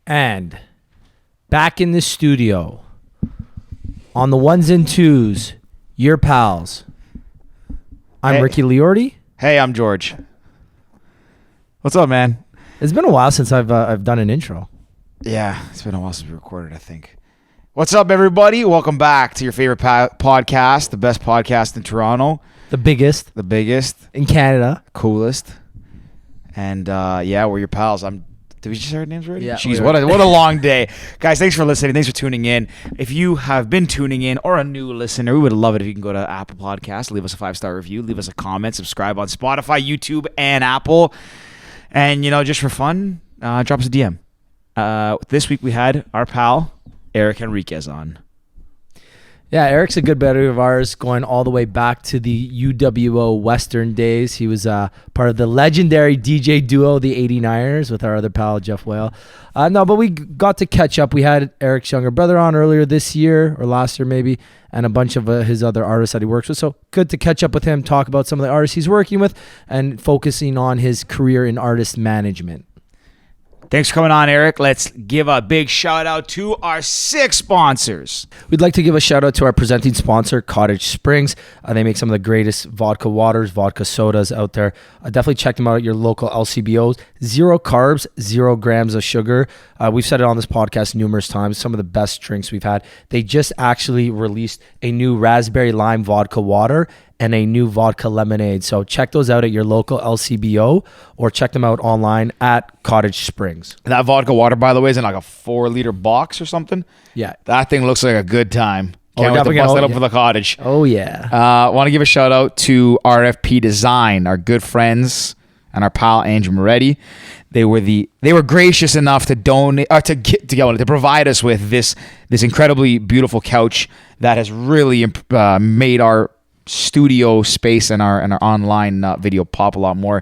And back in the studio, on the ones and twos, your pals. I'm Ricky Liordi. Hey, I'm George. What's up, man? It's been a while since I've done an intro. Yeah, it's been a while since we recorded, I think. What's up, everybody? Welcome back to your favorite podcast, the best podcast in Toronto. The biggest in Canada. Coolest. And yeah, we're your pals. Did we just say our names already? Yeah. Jeez, what a long day. Guys, thanks for listening. Thanks for tuning in. If you have been tuning in or a new listener, we would love it if you can go to Apple Podcasts, leave us a 5-star review, leave us a comment, subscribe on Spotify, YouTube, and Apple. And, just for fun, drop us a DM. This week we had our pal, Eric Henriques, on. Yeah, Eric's a good buddy of ours, going all the way back to the UWO Western days. He was part of the legendary DJ duo, the 89ers, with our other pal, Jeff Whale. But we got to catch up. We had Eric's younger brother on earlier this year, or last year maybe, and a bunch of his other artists that he works with. So good to catch up with him, talk about some of the artists he's working with, and focusing on his career in artist management. Thanks for coming on, Eric. Let's give a big shout out to our 6 sponsors. We'd like to give a shout out to our presenting sponsor, Cottage Springs. They make some of the greatest vodka waters, vodka sodas out there. Definitely check them out at your local LCBOs. 0 carbs, 0 grams of sugar. We've said it on this podcast numerous times. Some of the best drinks we've had. They just actually released a new raspberry lime vodka water and a new vodka lemonade. So check those out at your local LCBO or check them out online at Cottage Springs. And that vodka water, by the way, is in like a 4-liter box or something. Yeah. That thing looks like a good time. Can't wait to bust that up for the cottage. Oh, yeah. Want to give a shout out to RFP Design, our good friends, and our pal Andrew Moretti. They were gracious enough to donate to provide us with this incredibly beautiful couch that has really made our studio space and our online video pop a lot more.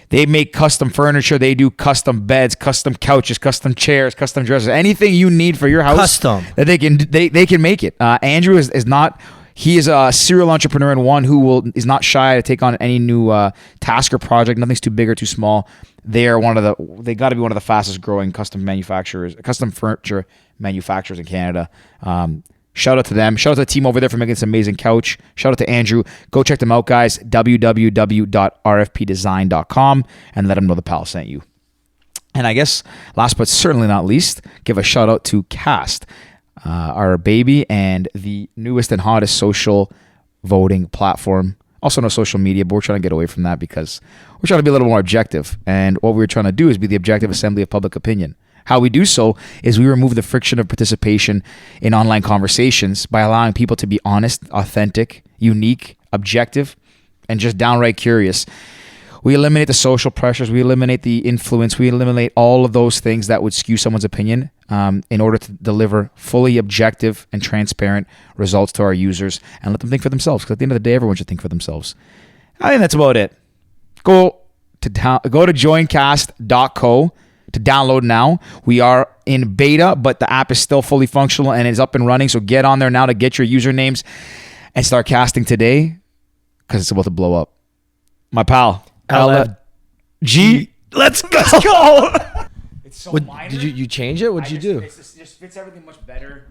They make custom furniture. They do custom beds, custom couches, custom chairs, custom dressers. Anything you need for your house, custom, that they can make it. Andrew is not. He is a serial entrepreneur and one who is not shy to take on any new task or project. Nothing's too big or too small. They got to be one of the fastest growing custom furniture manufacturers in Canada. Shout out to them. Shout out to the team over there for making this amazing couch. Shout out to Andrew. Go check them out, guys. www.rfpdesign.com and let them know the pal sent you. And I guess last but certainly not least, give a shout out to Cast, our baby and the newest and hottest social voting platform. Also no social media, but we're trying to get away from that because we're trying to be a little more objective. And what we're trying to do is be the objective assembly of public opinion. How we do so is we remove the friction of participation in online conversations by allowing people to be honest, authentic, unique, objective, and just downright curious. We eliminate the social pressures. We eliminate the influence. We eliminate all of those things that would skew someone's opinion in order to deliver fully objective and transparent results to our users and let them think for themselves. Because at the end of the day, everyone should think for themselves. I think that's about it. Go to joincast.co. to download now. We are in beta, but the app is still fully functional and is up and running. So get on there now to get your usernames and start casting today because it's about to blow up. My pal, LFG. Let's go. It's so minor. Did you change it? What'd you do? It just fits everything much better.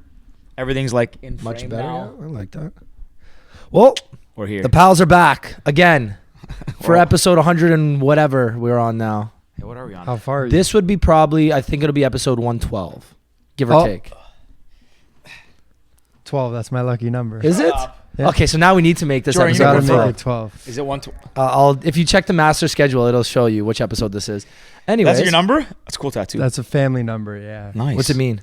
Everything's like in frame much better. now. Yeah, I like that. Well, we're here. The pals are back again for episode 100 and whatever we're on now. Hey, what are we on? How far are you? This would be probably, I think it'll be episode 112, give or take. 12, that's my lucky number. Is it? Yeah. Okay, so now we need to make this Jordan, Gotta episode make 12. it 12. Is it 112? If you check the master schedule, it'll show you which episode this is. Anyways. That's your number? That's a cool tattoo. That's a family number, yeah. Nice. What's it mean?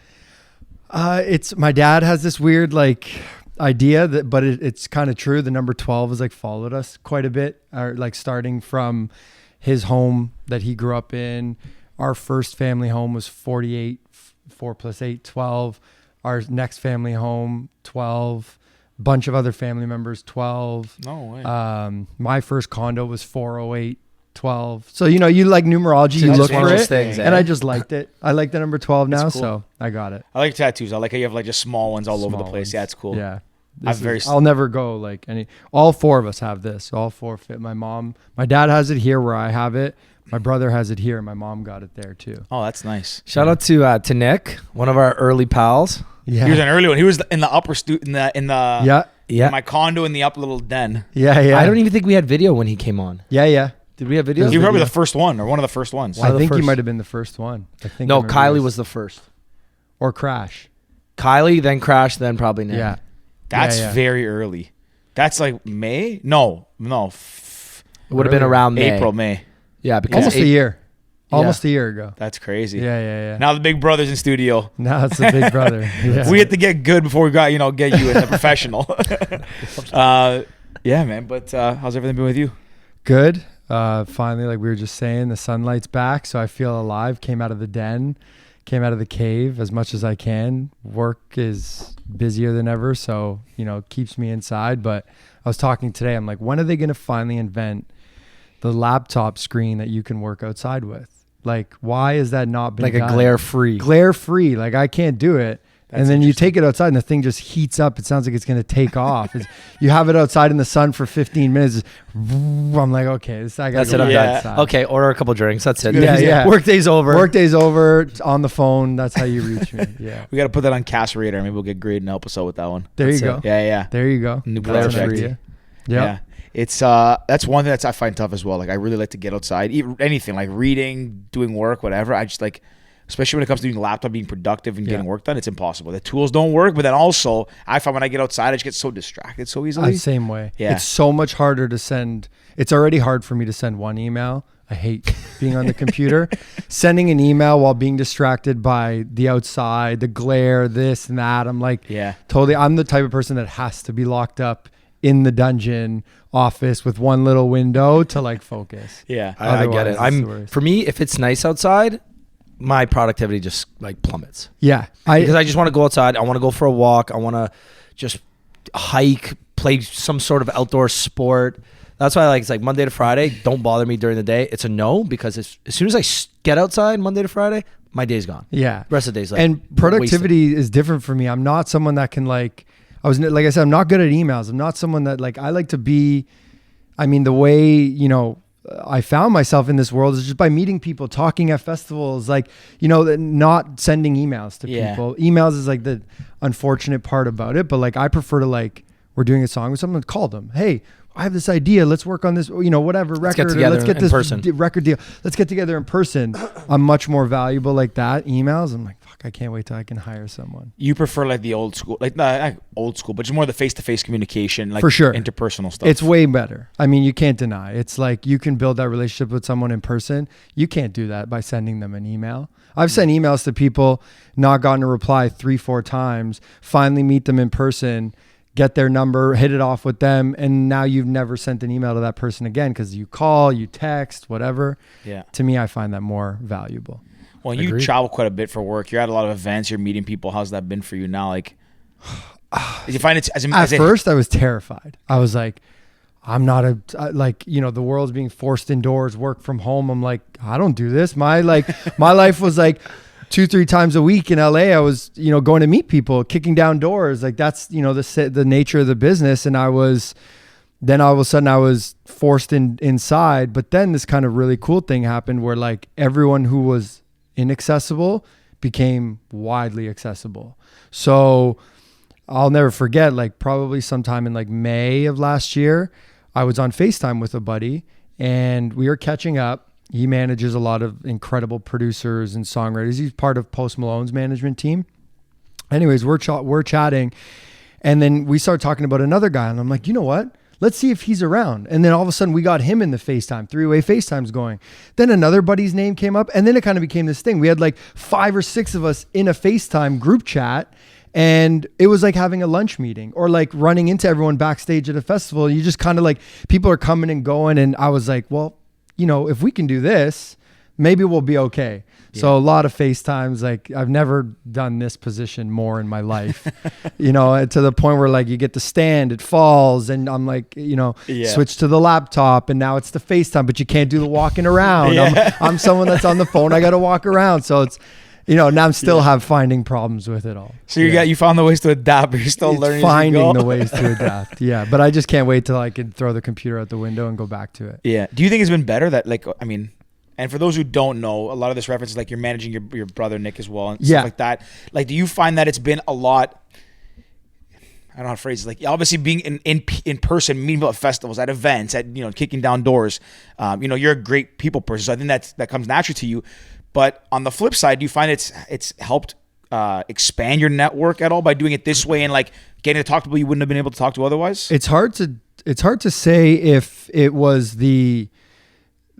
It's my dad has this weird idea but it's kind of true. The number 12 has followed us quite a bit, or starting from his home that he grew up in. Our first family home was 48, 4 plus 8, 12. Our next family home, 12. Bunch of other family members, 12. No way. My first condo was 408, 12. So, you like numerology, you look for it. Things, and I just liked it. I like the number 12 now, cool. so I got it. I like tattoos. I like how you have just small ones all over the place. Yeah, it's cool. Yeah. I'll never go all 4 of us have this. All 4 fit. My dad has it here where I have it, My brother has it here. And my mom got it there too. Oh, that's nice. Shout out to Nick, one of our early pals. Yeah. He was an early one. He was in the upper Yeah. in my condo in the up little den. Yeah. Yeah. I don't even think we had video when he came on. Yeah. Yeah. Did we have video? He was probably the first one or one of the first ones. One of I the think he first. might have been the first one. I think. No, I remember he Kylie was the first. or Crash. Kylie, then Crash, then probably Nick. Yeah. That's Yeah, yeah. very early. That's like May? No. It would have been Earlier. around May. April, May. Yeah, because Almost a year. Yeah. Almost a year ago. That's crazy. Yeah. Yeah. Yeah. Now the big brother's in studio. Now it's the big brother. Yeah. We had to get good before we got, get you in the professional. Yeah, man. But how's everything been with you? Good. Finally, like we were just saying, the sunlight's back, so I feel alive. Came out of the den, came out of the cave as much as I can. Work is busier than ever, so it keeps me inside. But I was talking today, I'm like, when are they going to finally invent the laptop screen that you can work outside with? Like, why has that not been like done? a glare-free. Glare-free. Like, I can't do it. That's and then you interesting. take it outside and the thing just heats up. It sounds like it's going to take off. You have it outside in the sun for 15 minutes. I'm like, okay, I got That's to it. go I'm Yeah. done. outside. Okay, order a couple drinks. That's it. Yeah, yeah. Workday's over. Workday's over. On the phone. That's how you reach me. Yeah. We got to put that on Cast Radar. Maybe we'll get Grade and help us out with that one. There That's you go. it. Yeah. There you go. New That's an project. idea. Yeah. Yep. It's that's one thing that I find tough as well. Like I really like to get outside, anything like reading, doing work, whatever. I just like, especially when it comes to doing laptop, being productive and getting work done, it's impossible. The tools don't work, but then also I find when I get outside, I just get so distracted so easily. Same way. Yeah. It's so much harder to send. It's already hard for me to send one email. I hate being on the computer. Sending an email while being distracted by the outside, the glare, this and that. I'm like, Yeah. totally. I'm the type of person that has to be locked up in the dungeon office with one little window to like focus. Yeah. I get it. Otherwise, it's the worst. For me, if it's nice outside, my productivity just like plummets. Yeah. Because I just want to go outside. I want to go for a walk. I want to just hike, play some sort of outdoor sport. That's why it's like Monday to Friday. Don't bother me during the day. It's a no because as soon as I get outside Monday to Friday, my day's gone. Yeah. The rest of the day's like And productivity is different for me. I'm not someone that can like I said, I'm not good at emails. I'm not someone that I like to be. I mean, the way, I found myself in this world is just by meeting people, talking at festivals, not sending emails to people. Emails is like the unfortunate part about it. But I prefer to we're doing a song with someone, call them. Hey, I have this idea. Let's work on this, whatever record. get together Let's get in this person. record deal. Let's get together in person. I'm much more valuable like that. Emails, I'm like, fuck, I can't wait till I can hire someone. You prefer like the old school, not old school, but just more the face-to-face communication, like For sure. interpersonal stuff. It's way better. I mean, you can't deny. It's like you can build that relationship with someone in person. You can't do that by sending them an email. I've sent emails to people, not gotten a reply 3-4 times, finally meet them in person, get their number, hit it off with them, and now you've never sent an email to that person again because you call, you text, whatever. Yeah. To me, I find that more valuable. Well, you Agreed. travel quite a bit for work. You're at a lot of events. You're meeting people. How's that been for you now? Like, did you find it At first, I was terrified. I was like, I'm not the world's being forced indoors, work from home. I'm like, I don't do this. My life was like 2-3 times a week in LA. I was, going to meet people, kicking down doors. Like that's, the nature of the business. And then all of a sudden I was forced inside. But then this kind of really cool thing happened where everyone who was inaccessible became widely accessible. So I'll never forget, probably sometime in May of last year, I was on FaceTime with a buddy and we were catching up. He manages a lot of incredible producers and songwriters. He's part of Post Malone's management team. Anyways, we're chatting and then we started talking about another guy and I'm like, you know what? Let's see if he's around. And then all of a sudden we got him in the FaceTime, 3-way FaceTimes going. Then another buddy's name came up and then it kind of became this thing. We had 5 or 6 of us in a FaceTime group chat and it was like having a lunch meeting or running into everyone backstage at a festival. You just kind of people are coming and going. And I was like, well, if we can do this, maybe we'll be okay. Yeah. So a lot of FaceTimes, I've never done this position more in my life, to the point where you get the stand, it falls and I'm switch to the laptop and now it's the FaceTime, but you can't do the walking around. Yeah. I'm someone that's on the phone. I got to walk around. So it's, now I'm still have finding problems with it all. So you found the ways to adapt, but you're still learning. Finding the ways to adapt. Yeah. But I just can't wait till I can throw the computer out the window and go back to it. Yeah. Do you think it's been better that And for those who don't know, a lot of this references like you're managing your brother Nick as well and Yeah. stuff like that. Like, do you find that it's been a lot? I don't know how to phrase it. Like, obviously being in person, meeting people at festivals, at events, at kicking down doors. You're a great people person, so I think that comes naturally to you. But on the flip side, do you find it's helped expand your network at all by doing it this way and like getting to talk to people you wouldn't have been able to talk to otherwise? It's hard to say if it was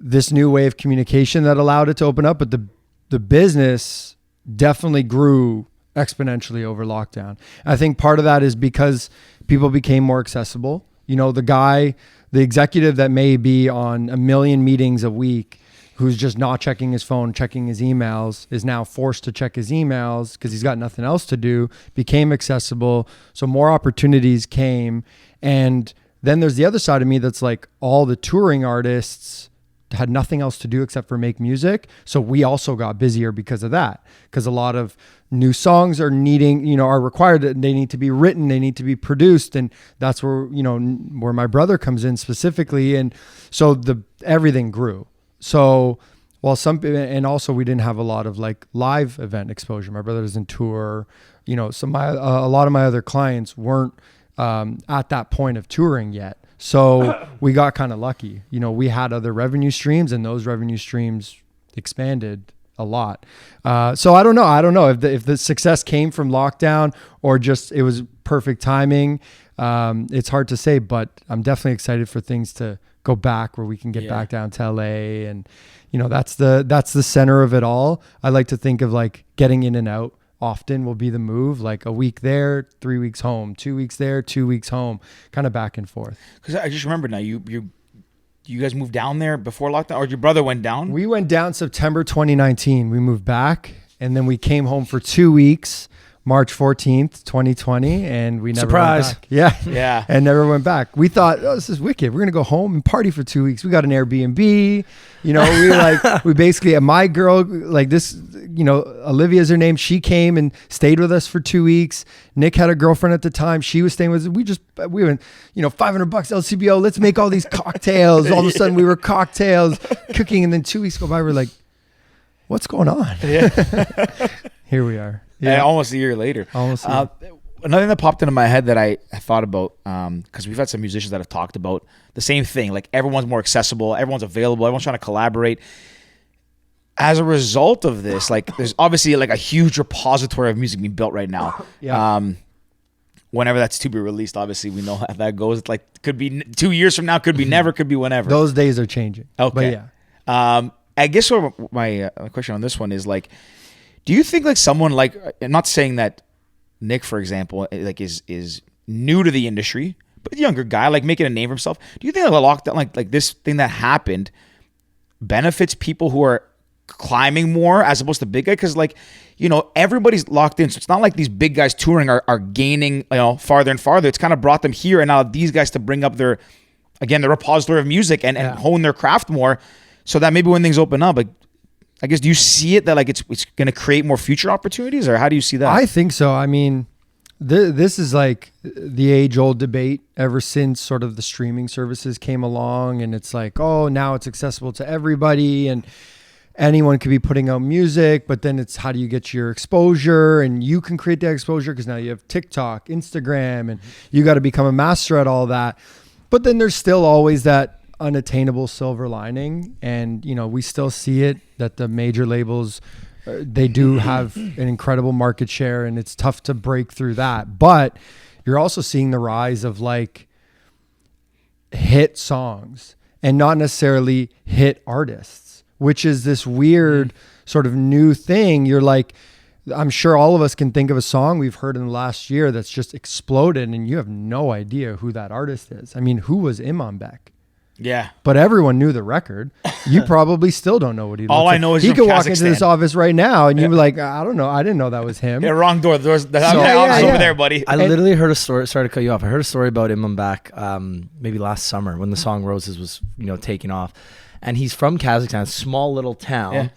this new way of communication that allowed it to open up, but the business definitely grew exponentially over lockdown. I think part of that is because people became more accessible. The executive that may be on a million meetings a week, who's just not checking his phone, checking his emails, is now forced to check his emails because he's got nothing else to do, became accessible. So more opportunities came. And then there's the other side of me that's like all the touring artists had nothing else to do except for make music. So we also got busier because of that, because a lot of new songs are required. They need to be written, they need to be produced. And that's where my brother comes in specifically. And so everything grew. So while and also we didn't have a lot of like live event exposure. My brother doesn't tour, a lot of my other clients weren't at that point of touring yet. So we got kind of lucky. We had other revenue streams, and those revenue streams expanded a lot. So I don't know if the success came from lockdown or just it was perfect timing. It's hard to say, but I'm definitely excited for things to go back where we can get back down to LA, and that's the center of it all. I like to think of like getting in and out often will be the move, like a week there, 3 weeks home, 2 weeks there, 2 weeks home, kind of back and forth. Because I just remember now, you guys moved down there before lockdown, or your brother went down? We went down September 2019. We moved back, and then we came home for 2 weeks, March 14th, 2020, and we never went back. Yeah. And never went back. We thought, this is wicked. We're going to go home and party for 2 weeks. We got an Airbnb. We basically, my girl, like this, Olivia's her name. She came and stayed with us for 2 weeks. Nick had a girlfriend at the time. She was staying with us. We went, $500 LCBO. Let's make all these cocktails. All of a sudden we were cocktails cooking. And then 2 weeks go by. We're like, what's going on? Yeah. Here we are. Yeah, almost a year later. Another thing that popped into my head that I thought about, because we've had some musicians that have talked about the same thing. Like, everyone's more accessible, everyone's available, everyone's trying to collaborate. As a result of this, like, there's obviously like a huge repository of music being built right now. Yeah. Whenever that's to be released, obviously we know how that goes. It's like, could be 2 years from now, could be never, could be whenever. Those days are changing. Okay. But yeah. I guess my question on this one is like, do you think like someone like, I'm not saying that Nick, for example, like is new to the industry, but a younger guy, like making a name for himself. Do you think like a lockdown, like this thing that happened, benefits people who are climbing more as opposed to big guy? Because like, everybody's locked in, so it's not like these big guys touring are gaining farther and farther. It's kind of brought them here, and now these guys to bring up their repository of music and hone their craft more, so that maybe when things open up, like, I guess, do you see it that like it's going to create more future opportunities, or how do you see that? I think so. I mean, this is like the age-old debate ever since sort of the streaming services came along, and it's like, oh, now it's accessible to everybody, and anyone could be putting out music, but then it's how do you get your exposure, and you can create that exposure because now you have TikTok, Instagram, and you got to become a master at all that. But then there's still always that unattainable silver lining, and we still see it that the major labels, they do have an incredible market share, and it's tough to break through that. But you're also seeing the rise of like hit songs and not necessarily hit artists, which is this weird sort of new thing. You're like, I'm sure all of us can think of a song we've heard in the last year that's just exploded, and you have no idea who that artist is. I mean, who was Imam Beck? Yeah. But everyone knew the record. You probably still don't know what he looks All like. I know is he from could walk into Kazakhstan. this office right now and you'd be like, I don't know. I didn't know that was him. Yeah, wrong door. The office yeah. over there, buddy. I literally heard a story. Sorry to cut you off. I heard a story about Imam back maybe last summer when the song Roses was taking off, and he's from Kazakhstan, small little town. Yeah.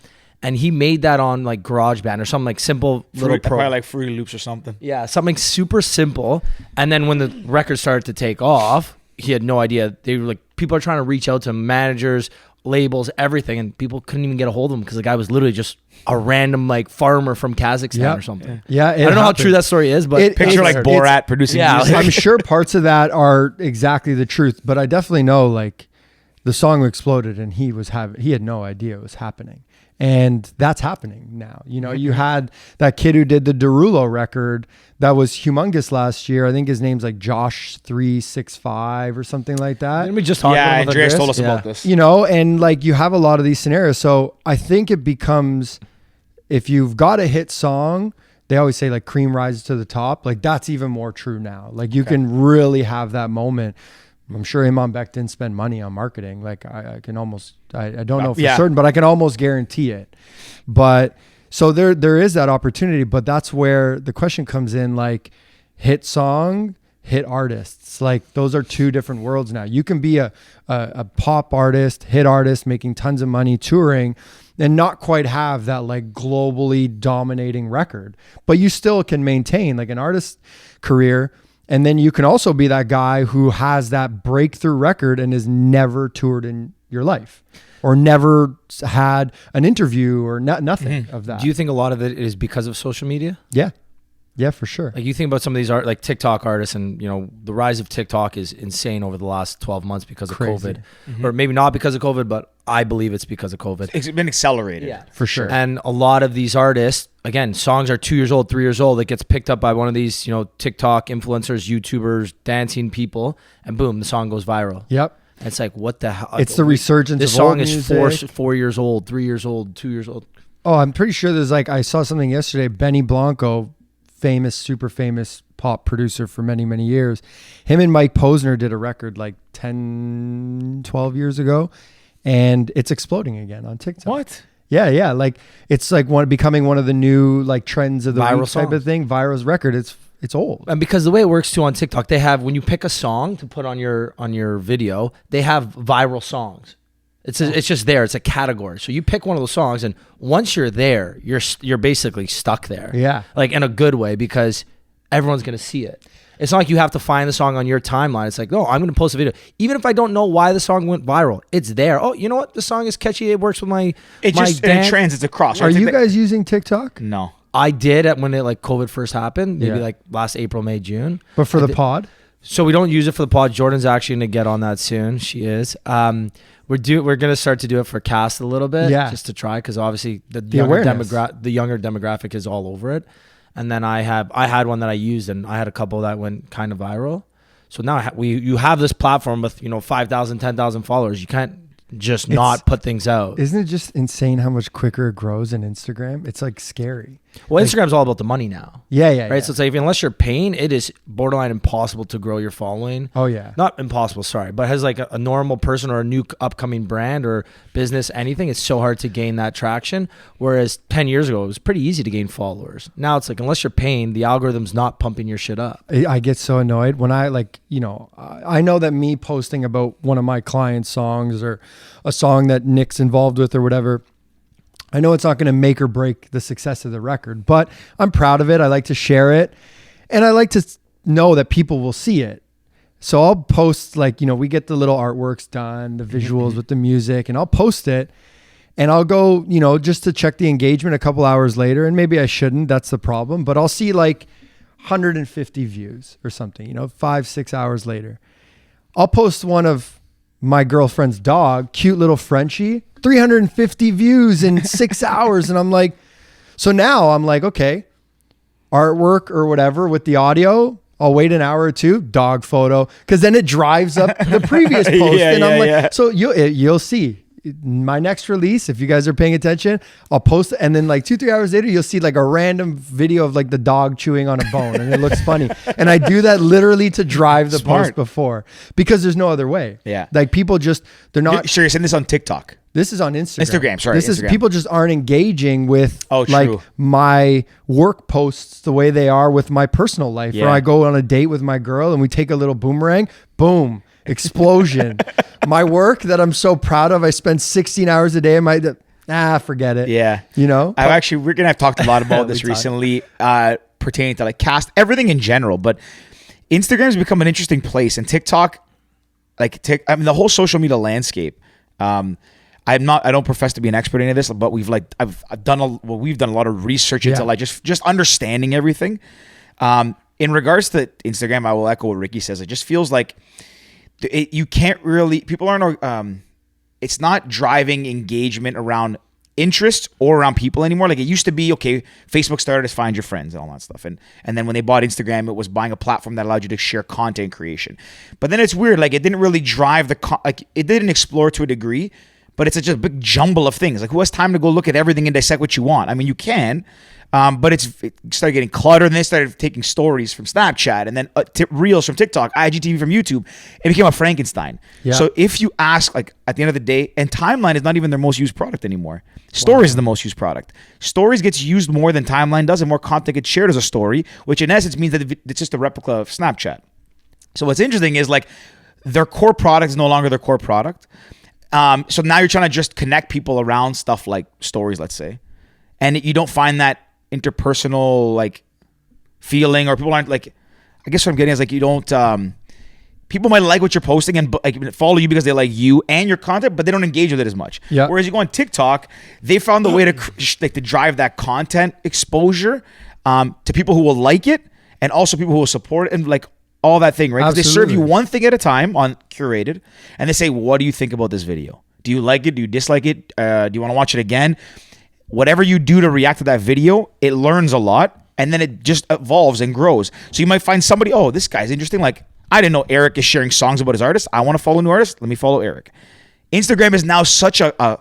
And he made that on like GarageBand or something like simple little probably like Fruity Loops or something. Yeah, something super simple. And then when the record started to take off, he had no idea. They were like, people are trying to reach out to managers, labels, everything, and people couldn't even get a hold of him because the guy was literally just a random like farmer from Kazakhstan or something. Yeah, I don't know how true that story is, but Picture like Borat producing music. I'm sure parts of that are exactly the truth, but I definitely know like the song exploded and he had no idea it was happening. And that's happening now. You know, you had that kid who did the Derulo record that was humongous last year. I think his name's like Josh 365 or something like that. Didn't we just talk about it? Andreas told us about this. You know, and like you have a lot of these scenarios. So I think it becomes, if you've got a hit song, they always say like cream rises to the top. Like that's even more true now. Like you can really have that moment. I'm sure Imam Beck didn't spend money on marketing. Like I can almost, I don't know for certain, but I can almost guarantee it. But so there is that opportunity, but that's where the question comes in, like hit song, hit artists. Like those are two different worlds now. You can be a pop artist, hit artist, making tons of money touring and not quite have that like globally dominating record, but you still can maintain like an artist career. And then you can also be that guy who has that breakthrough record and has never toured in your life or never had an interview or nothing of that. Do you think a lot of it is because of social media? Yeah. Yeah, for sure. Like you think about some of these like TikTok artists, and you know the rise of TikTok is insane over the last 12 months because of COVID, or maybe not because of COVID, but I believe it's because of COVID. It's been accelerated. Yeah, for sure. And a lot of these artists, again, songs are 2 years old, 3 years old. It gets picked up by one of these, you know, TikTok influencers, YouTubers, dancing people, and boom, the song goes viral. Yep. And it's like, what the hell? It's the resurgence this of old song is music. 4 years old, 3 years old, 2 years old. Oh, I'm pretty sure there's like, I saw something yesterday, Benny Blanco, super famous pop producer for many, many years. Him and Mike Posner did a record like 10, 12 years ago, and it's exploding again on TikTok. What? Yeah. Like it's like becoming one of the new like trends of the Viral week type of thing. Viral's record. It's old. And because the way it works too on TikTok, they have, when you pick a song to put on your video, they have viral songs. It's just there. It's a category. So you pick one of those songs, and once you're there, you're basically stuck there. Yeah. Like in a good way, because everyone's gonna see it. It's not like you have to find the song on your timeline. It's like, no, I'm gonna post a video, even if I don't know why the song went viral. It's there. Oh, you know what? The song is catchy. It works with my. It my just dance. it transits across. Are you guys using TikTok? No. I did when it like COVID first happened, maybe Yeah. like last April, May, June. But for I the did- pod? So we don't use it for the pod. Jordan's actually gonna get on that soon. She is. We're gonna start to do it for cast a little bit, just to try, because obviously the younger demographic is all over it. And then I had one that I used, and I had a couple that went kind of viral. So now you have this platform with 5,000, 10,000 followers. You can't just not put things out. Isn't it just insane how much quicker it grows in Instagram? It's like scary. Well, Instagram's all about the money now. Yeah. Right. Yeah. So it's like, unless you're paying, it is borderline impossible to grow your following. Oh yeah. Not impossible, sorry, but as like a normal person or a new upcoming brand or business, anything, it's so hard to gain that traction. Whereas 10 years ago, it was pretty easy to gain followers. Now it's like, unless you're paying, the algorithm's not pumping your shit up. I get so annoyed when I I know that me posting about one of my clients' songs or a song that Nick's involved with or whatever, I know it's not going to make or break the success of the record, but I'm proud of it. I like to share it, and I like to know that people will see it. So I'll post we get the little artworks done, the visuals with the music, and I'll post it, and I'll go, just to check the engagement a couple hours later, and maybe I shouldn't, that's the problem, but I'll see 150 views or something, 5-6 hours later. I'll post one of my girlfriend's dog, cute little Frenchie, 350 views in 6 hours. And I'm like, so now I'm like, okay, artwork or whatever with the audio, I'll wait an hour or two, dog photo, because then it drives up the previous post. I'm like, so you'll see my next release, if you guys are paying attention, I'll post it, and then 2-3 hours later, you'll see a random video of the dog chewing on a bone, and it looks funny. And I do that literally to drive the post before, because there's no other way. Yeah. People just, they're not. Sure, you're saying this on TikTok. This is on Instagram. This is Instagram. People just aren't engaging with true. my work posts the way they are with my personal life. Yeah. Or I go on a date with my girl and we take a little boomerang, boom, explosion. My work that I'm so proud of, I spend 16 hours a day in forget it. Yeah. We're gonna have talked a lot about this recently, pertaining to cast, everything in general, but Instagram's become an interesting place, and TikTok, the whole social media landscape. I don't profess to be an expert in any of this, but we've done a lot of research into like just understanding everything. In regards to Instagram, I will echo what Ricky says. It just feels like you can't really, people aren't, it's not driving engagement around interest or around people anymore. Like it used to be, okay, Facebook started as find your friends and all that stuff. And then when they bought Instagram, it was buying a platform that allowed you to share content creation. But then it's weird. Like it didn't really drive it didn't explore to a degree, but it's just a big jumble of things. Like who has time to go look at everything and dissect what you want? I mean, you can, but it started getting cluttered, and they started taking stories from Snapchat and then reels from TikTok, IGTV from YouTube. It became a Frankenstein. Yeah. So if you ask, like at the end of the day, and timeline is not even their most used product anymore. Stories is the most used product. Stories gets used more than timeline does, and more content gets shared as a story, which in essence means that it's just a replica of Snapchat. So what's interesting is like their core product is no longer their core product. So now you're trying to just connect people around stuff like stories, let's say, and you don't find that interpersonal like feeling, or people aren't like, I guess what I'm getting is like you don't people might like what you're posting and like follow you because they like you and your content, but they don't engage with it as much. Yeah. Whereas you go on TikTok, they found the way to drive that content exposure to people who will like it, and also people who will support it, and like all that thing, right? Because they serve you one thing at a time on curated, and they say, what do you think about this video? Do you like it? Do you dislike it? Do you want to watch it again? Whatever you do to react to that video, it learns a lot, and then it just evolves and grows. So you might find somebody, oh, this guy's interesting. Like, I didn't know Eric is sharing songs about his artist. I want to follow a new artist. Let me follow Eric. Instagram is now such a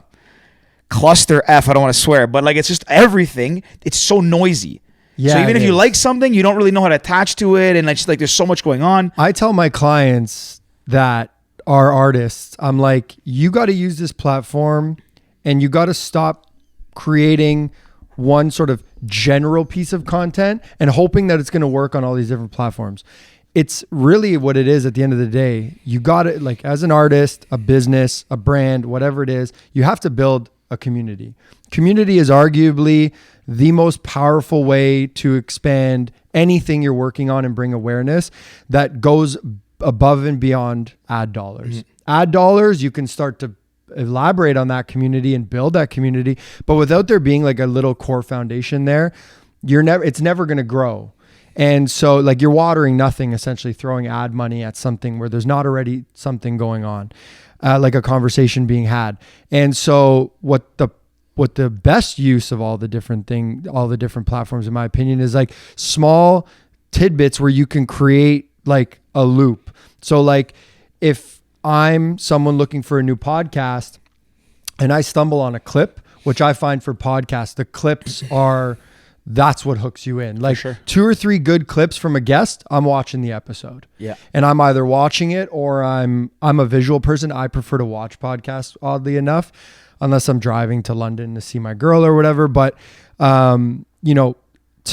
cluster F. I don't want to swear, but like it's just everything. It's so noisy. Yeah, so even if you like something, you don't really know how to attach to it, and it's just like there's so much going on. I tell my clients that are artists, I'm like, you got to use this platform, and you got to stop creating one sort of general piece of content and hoping that it's going to work on all these different platforms. It's really what it is at the end of the day. You got to, like, as an artist, a business, a brand, whatever it is, you have to build a community. Community is arguably the most powerful way to expand anything you're working on and bring awareness that goes above and beyond ad dollars. Mm-hmm. Ad dollars, you can start to elaborate on that community and build that community, but without there being like a little core foundation there, it's never going to grow. And so like you're watering nothing, essentially throwing ad money at something where there's not already something going on, like a conversation being had. And so what the best use of all the different platforms, in my opinion, is like small tidbits where you can create like a loop. So like if I'm someone looking for a new podcast and I stumble on a clip, which I find for podcasts, the clips that's what hooks you in. Like 2 or 3 good clips from a guest, I'm watching the episode. Yeah. And I'm either watching it or I'm a visual person. I prefer to watch podcasts, oddly enough, unless I'm driving to London to see my girl or whatever. But, to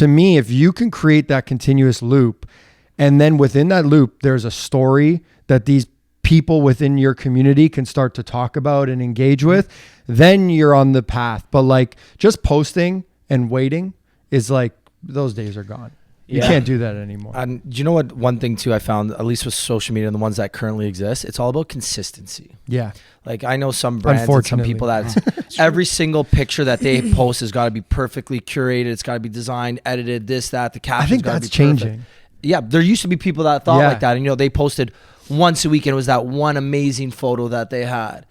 me, if you can create that continuous loop, and then within that loop, there's a story that these people within your community can start to talk about and engage with, then you're on the path. But like just posting and waiting is like, those days are gone. You can't do that anymore. And do you know what? One thing too, I found, at least with social media and the ones that currently exist, it's all about consistency. Yeah. Like I know some brands and some people that every single picture that they post has got to be perfectly curated. It's got to be designed, edited, this, that, the captions. I think that's changing. Yeah. There used to be people that thought like that. And, they posted once a week and it was that one amazing photo that they had.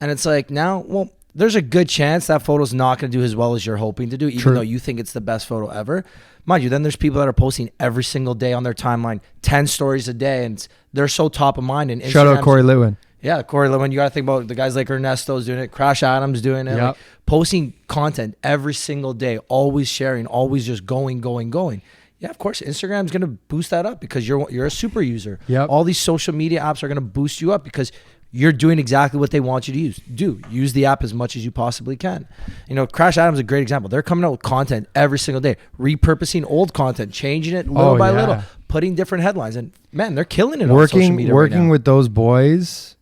And it's like now, well, there's a good chance that photo's not going to do as well as you're hoping to do, even though you think it's the best photo ever. Mind you, then there's people that are posting every single day on their timeline, 10 stories a day, and they're so top of mind. And shout out Corey Lewin. Yeah, Corey Lewin. You got to think about the guys like Ernesto's doing it, Crash Adams doing it, like posting content every single day, always sharing, always just going. Yeah, of course, Instagram's going to boost that up because you're a super user. Yep. All these social media apps are going to boost you up because you're doing exactly what they want you to use the app as much as you possibly can. Crash Adams is a great example. They're coming out with content every single day, repurposing old content, changing it little by little, putting different headlines. And man, they're killing it on social media right now. Working with those boys,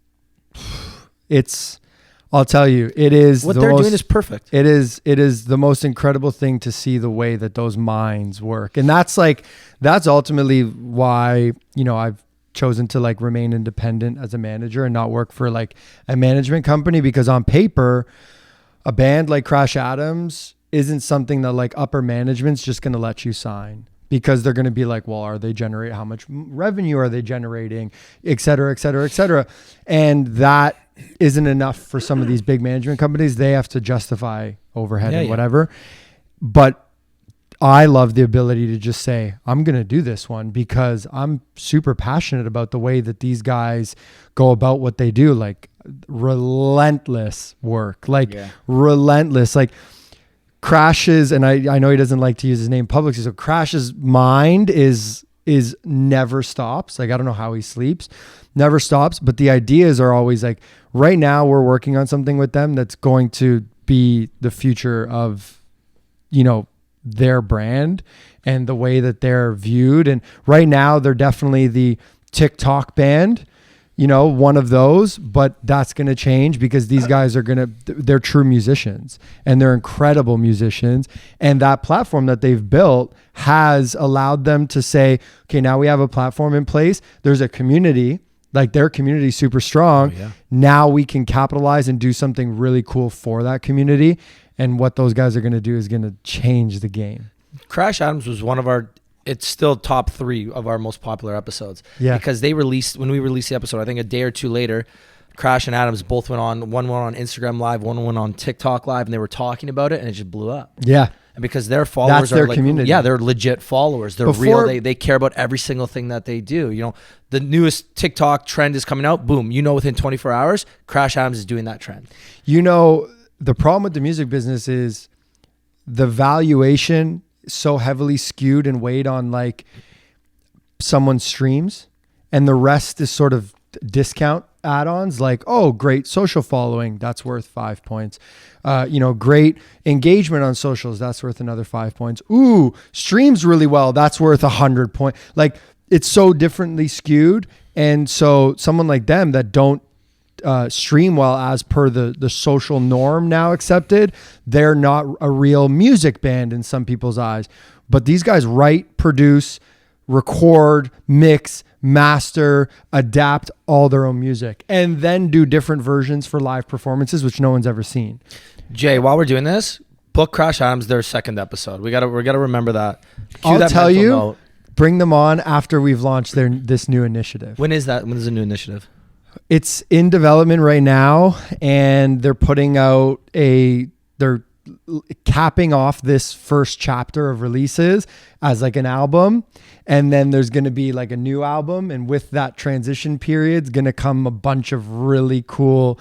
I'll tell you, it is what they're doing is perfect. It is the most incredible thing to see the way that those minds work. And that's ultimately why, chosen to like remain independent as a manager and not work for like a management company, because on paper, a band like Crash Adams isn't something that like upper management's just going to let you sign, because they're going to be like, well, are they generate, how much revenue are they generating, et cetera, et cetera, et cetera. And that isn't enough for some of these big management companies. They have to justify overhead and whatever. But I love the ability to just say, I'm going to do this one because I'm super passionate about the way that these guys go about what they do. Like relentless work, like relentless, like Crash's, and I know he doesn't like to use his name publicly. So Crash's mind is never stops. Like, I don't know how he sleeps, never stops. But the ideas are always like, right now we're working on something with them that's going to be the future of, you know, their brand and the way that they're viewed. And right now they're definitely the TikTok band, you know, one of those, but that's going to change because these guys are they're true musicians and they're incredible musicians. And that platform that they've built has allowed them to say, okay, now we have a platform in place. There's a community, like their community is super strong. Now we can capitalize and do something really cool for that community. And what those guys are going to do is going to change the game. Crash Adams was one of our, it's still top 3 of our most popular episodes. Yeah. Because when we released the episode, I think a day or two later, Crash and Adams both went on, one went on Instagram Live, one went on TikTok Live, and they were talking about it, and it just blew up. Yeah. And because their followers That's their are like, community. yeah, they're legit followers. They're real. They care about every single thing that they do. You know, the newest TikTok trend is coming out. Boom. You know, within 24 hours, Crash Adams is doing that trend. You know, the problem with the music business is the valuation so heavily skewed and weighed on like someone's streams, and the rest is sort of discount add-ons like, oh, great social following, that's worth 5 points. You know, great engagement on socials, that's worth another 5 points. Ooh, streams really well, that's worth 100 points. Like, it's so differently skewed. And so someone like them that don't stream well as per the social norm now accepted, they're not a real music band in some people's eyes. But these guys write, produce, record, mix, master, adapt all their own music, and then do different versions for live performances, which no one's ever seen. Jay, while we're doing this, book Crash Adams their second episode. We gotta remember that. I'll tell you, bring them on after we've launched this new initiative. When is that? When is the new initiative? It's in development right now, and they're putting out they're capping off this first chapter of releases as like an album, and then there's going to be like a new album, and with that transition period is going to come a bunch of really cool.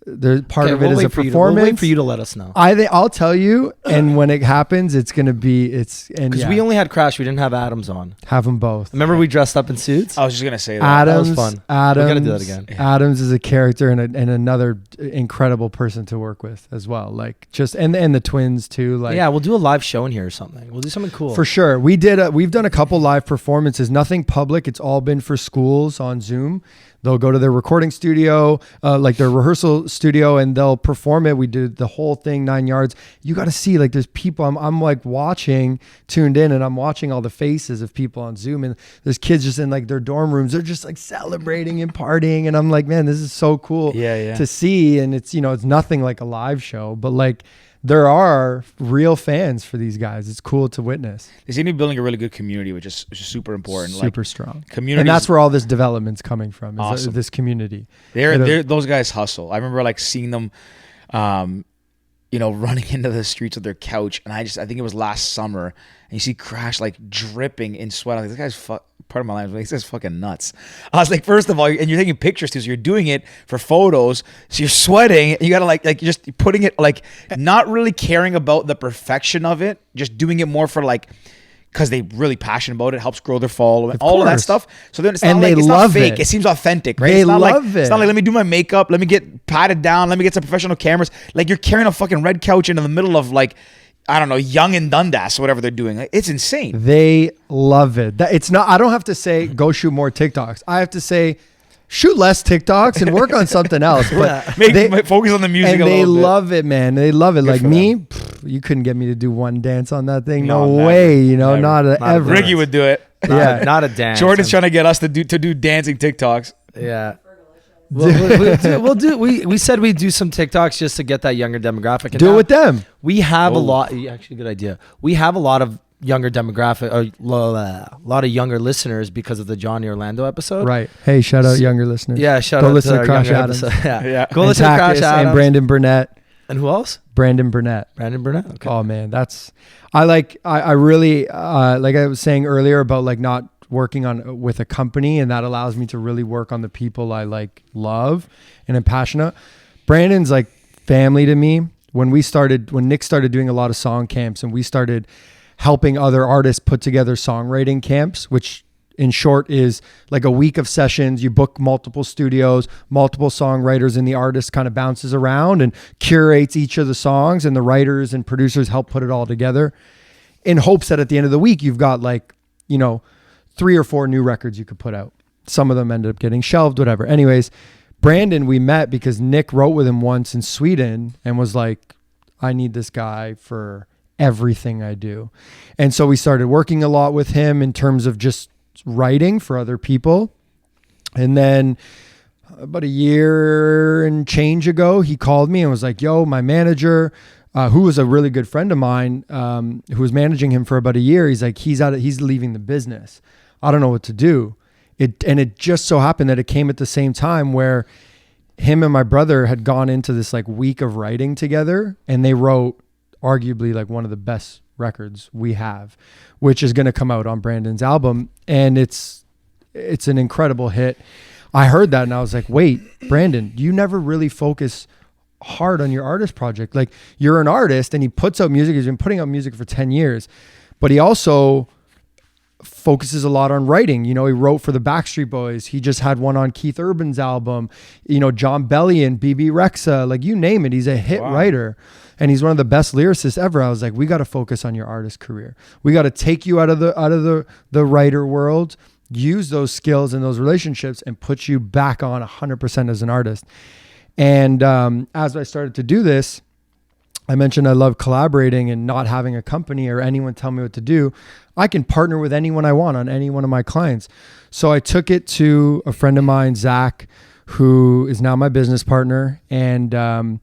There's part of it is a performance. We'll wait for you to let us know. I'll tell you, and when it happens, it's going to be because we only had Crash, we didn't have Adams on. Have them both. Remember we dressed up in suits? I was just gonna say that. Adams, that was fun. Adams, we gotta do that again. Adams is a character and another incredible person to work with as well. Like and the twins too. Like, yeah, we'll do a live show in here or something. We'll do something cool for sure. We've done a couple live performances. Nothing public. It's all been for schools on Zoom. They'll go to their recording studio, like their rehearsal studio, and they'll perform it. We did the whole thing 9 yards. You got to see, like, there's people. I'm like tuned in, and I'm watching all the faces of people on Zoom, and there's kids just in like their dorm rooms. They're just like celebrating and partying, and I'm like, man, this is so cool to see. And it's, you know, it's nothing like a live show, but like, there are real fans for these guys. It's cool to witness. They seem to be building a really good community, which is super important. Super strong. Community, and that's where all this development's coming from. Is awesome. This community. Those guys hustle. I remember like seeing them, you know, running into the streets of their couch, and I think it was last summer, and you see Crash like dripping in sweat. I'm like, this guy's part of my life. This guy's fucking nuts. I was like, first of all, and you're taking pictures too, so you're doing it for photos, so you're sweating, and you gotta like you're just putting it, like, not really caring about the perfection of it, just doing it more for like, because they're really passionate about it, helps grow their following, all of that stuff. So then it's not fake. It seems authentic, right? It's not like let me do my makeup, let me get patted down, let me get some professional cameras. Like, you're carrying a fucking red couch into the middle of like, I don't know, Young and Dundas or whatever they're doing. Like, it's insane. They love it. It's not. I don't have to say go shoot more TikToks. I have to say shoot less TikToks and work on something else. But focus on the music and a little bit. they love it, man. They love it. Good like for me, them. you couldn't get me to do one dance on that thing. No, No never. way. You know, Never. not ever. Ricky would do it. Yeah. Not a dance. Jordan's trying to get us to do dancing TikToks. Yeah. We said we'd do some TikToks just to get that younger demographic. And Do now it with them. We have a lot. Actually, good idea. We have a lot of younger demographic, a lot of younger listeners because of the Johnny Orlando episode. Right. Hey, shout out younger listeners. Yeah. Shout Go out listen to our Crash younger Adams. episode. Yeah. Yeah. Go And listen to Crash Takis Adams. and Brandon Burnett. And who else? Brandon Burnett. Brandon Burnett. Okay. Oh man, I really like I was saying earlier about like not working on with a company, and that allows me to really work on the people I like, love, and am passionate. Brandon's like family to me. When Nick started doing a lot of song camps, and we started helping other artists put together songwriting camps, which in short is like a week of sessions. You book multiple studios, multiple songwriters, and the artist kind of bounces around and curates each of the songs, and the writers and producers help put it all together in hopes that at the end of the week, you've got like, 3 or 4 new records you could put out. Some of them ended up getting shelved, whatever. Anyways, Brandon, we met because Nick wrote with him once in Sweden and was like, I need this guy for everything I do. And so we started working a lot with him in terms of just writing for other people. And then about a year and change ago, he called me and was like, yo, my manager, who was a really good friend of mine, who was managing him for about a year. He's like, he's leaving the business. I don't know what to do. It just so happened that it came at the same time where him and my brother had gone into this like week of writing together, and they wrote arguably like one of the best records we have, which is going to come out on Brandon's album. And it's an incredible hit. I heard that and I was like, wait, Brandon, you never really focus hard on your artist project. Like, you're an artist, and he puts out music. He's been putting out music for 10 years, but he also focuses a lot on writing. He wrote for the Backstreet Boys. He just had one on Keith Urban's album, John Bellion, BB Rexa, like you name it. He's a hit writer, and he's one of the best lyricists ever. I was like, we got to focus on your artist career. We got to take you out of the writer world, use those skills and those relationships, and put you back on 100% as an artist. And as I started to do this, I mentioned I love collaborating and not having a company or anyone tell me what to do. I can partner with anyone I want on any one of my clients. So I took it to a friend of mine, Zach, who is now my business partner. And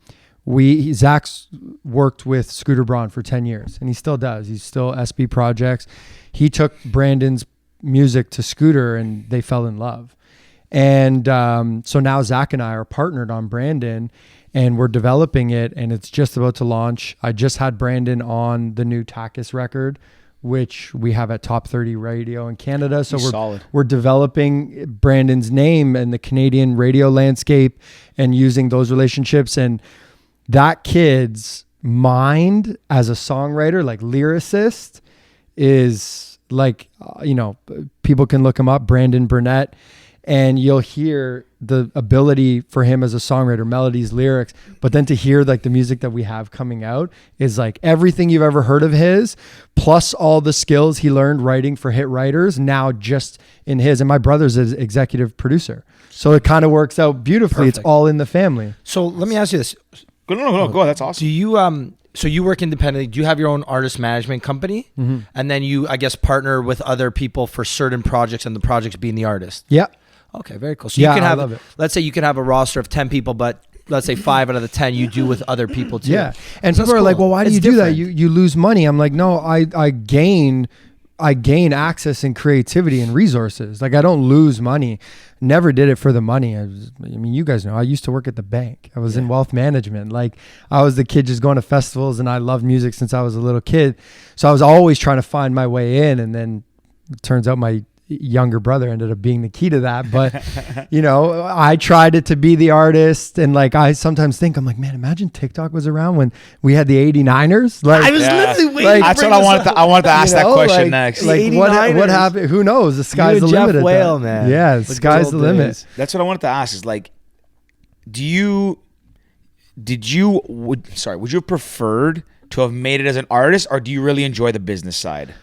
Zach's worked with Scooter Braun for 10 years, and he still does. He's still SB Projects. He took Brandon's music to Scooter, and they fell in love. And so now Zach and I are partnered on Brandon, and we're developing it, and it's just about to launch. I just had Brandon on the new Takis record, which we have at Top 30 Radio in Canada. So we're developing Brandon's name and the Canadian radio landscape and using those relationships. And that kid's mind as a songwriter, like lyricist, is like, people can look him up, Brandon Burnett, and you'll hear the ability for him as a songwriter, melodies, lyrics, but then to hear like the music that we have coming out is like everything you've ever heard of his, plus all the skills he learned writing for hit writers, now just in his. And my brother's an executive producer. So it kind of works out beautifully. Perfect. It's all in the family. So let me ask you this. No, go. That's awesome. Do you so you work independently? Do you have your own artist management company? Mm-hmm. And then you, I guess, partner with other people for certain projects, and the projects being the artist? Yeah. Okay, very cool. So you can I have, love it. let's say you can have a roster of 10 people, but let's say 5 out of the 10 you do with other people too. Yeah. And So people are that's like, cool. well, why do It's you do that? different. You lose money. I'm like, no, I gain access and creativity and resources. Like, I don't lose money. Never did it for the money. You guys know, I used to work at the bank. I was in wealth management. Like, I was the kid just going to festivals, and I loved music since I was a little kid. So I was always trying to find my way in. And then it turns out my younger brother ended up being the key to that. But, I tried it to be the artist. And like, I sometimes think, I'm like, man, imagine TikTok was around when we had the 89ers. Like, I was literally waiting. That's what I wanted to ask that question next. Like, what happened? Who knows? The sky's the limit. Jeff Whale, man. Yeah, the sky's the limit. That's what I wanted to ask is like, would you have preferred to have made it as an artist, or do you really enjoy the business side?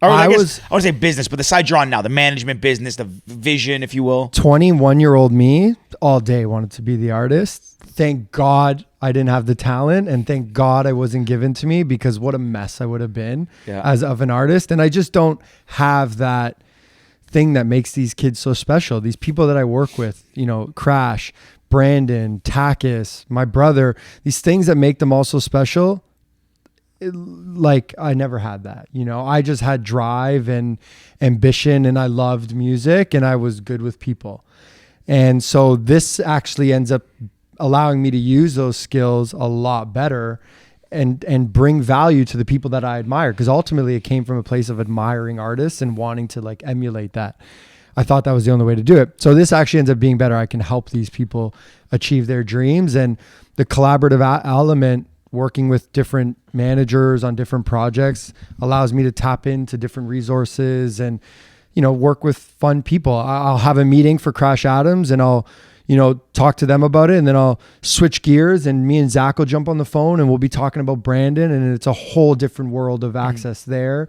Or I guess I would say business, but the side you're on now, the management business, the vision, if you will. 21-year-old me all day wanted to be the artist. Thank God I didn't have the talent, and thank God I wasn't given to me, because what a mess I would have been as of an artist. And I just don't have that thing that makes these kids so special. These people that I work with, you know, Crash, Brandon, Takis, my brother, these things that make them all so special. Like I never had that, you know. I just had drive and ambition, and I loved music, and I was good with people. And so this actually ends up allowing me to use those skills a lot better and bring value to the people that I admire, because ultimately it came from a place of admiring artists and wanting to like emulate that. I thought that was the only way to do it. So this actually ends up being better. I can help these people achieve their dreams, and the collaborative element, working with different managers on different projects, allows me to tap into different resources and, you know, work with fun people. I'll have a meeting for Crash Adams, and I'll, you know, talk to them about it, and then I'll switch gears, and me and Zach will jump on the phone, and we'll be talking about Brandon, and it's a whole different world of access there.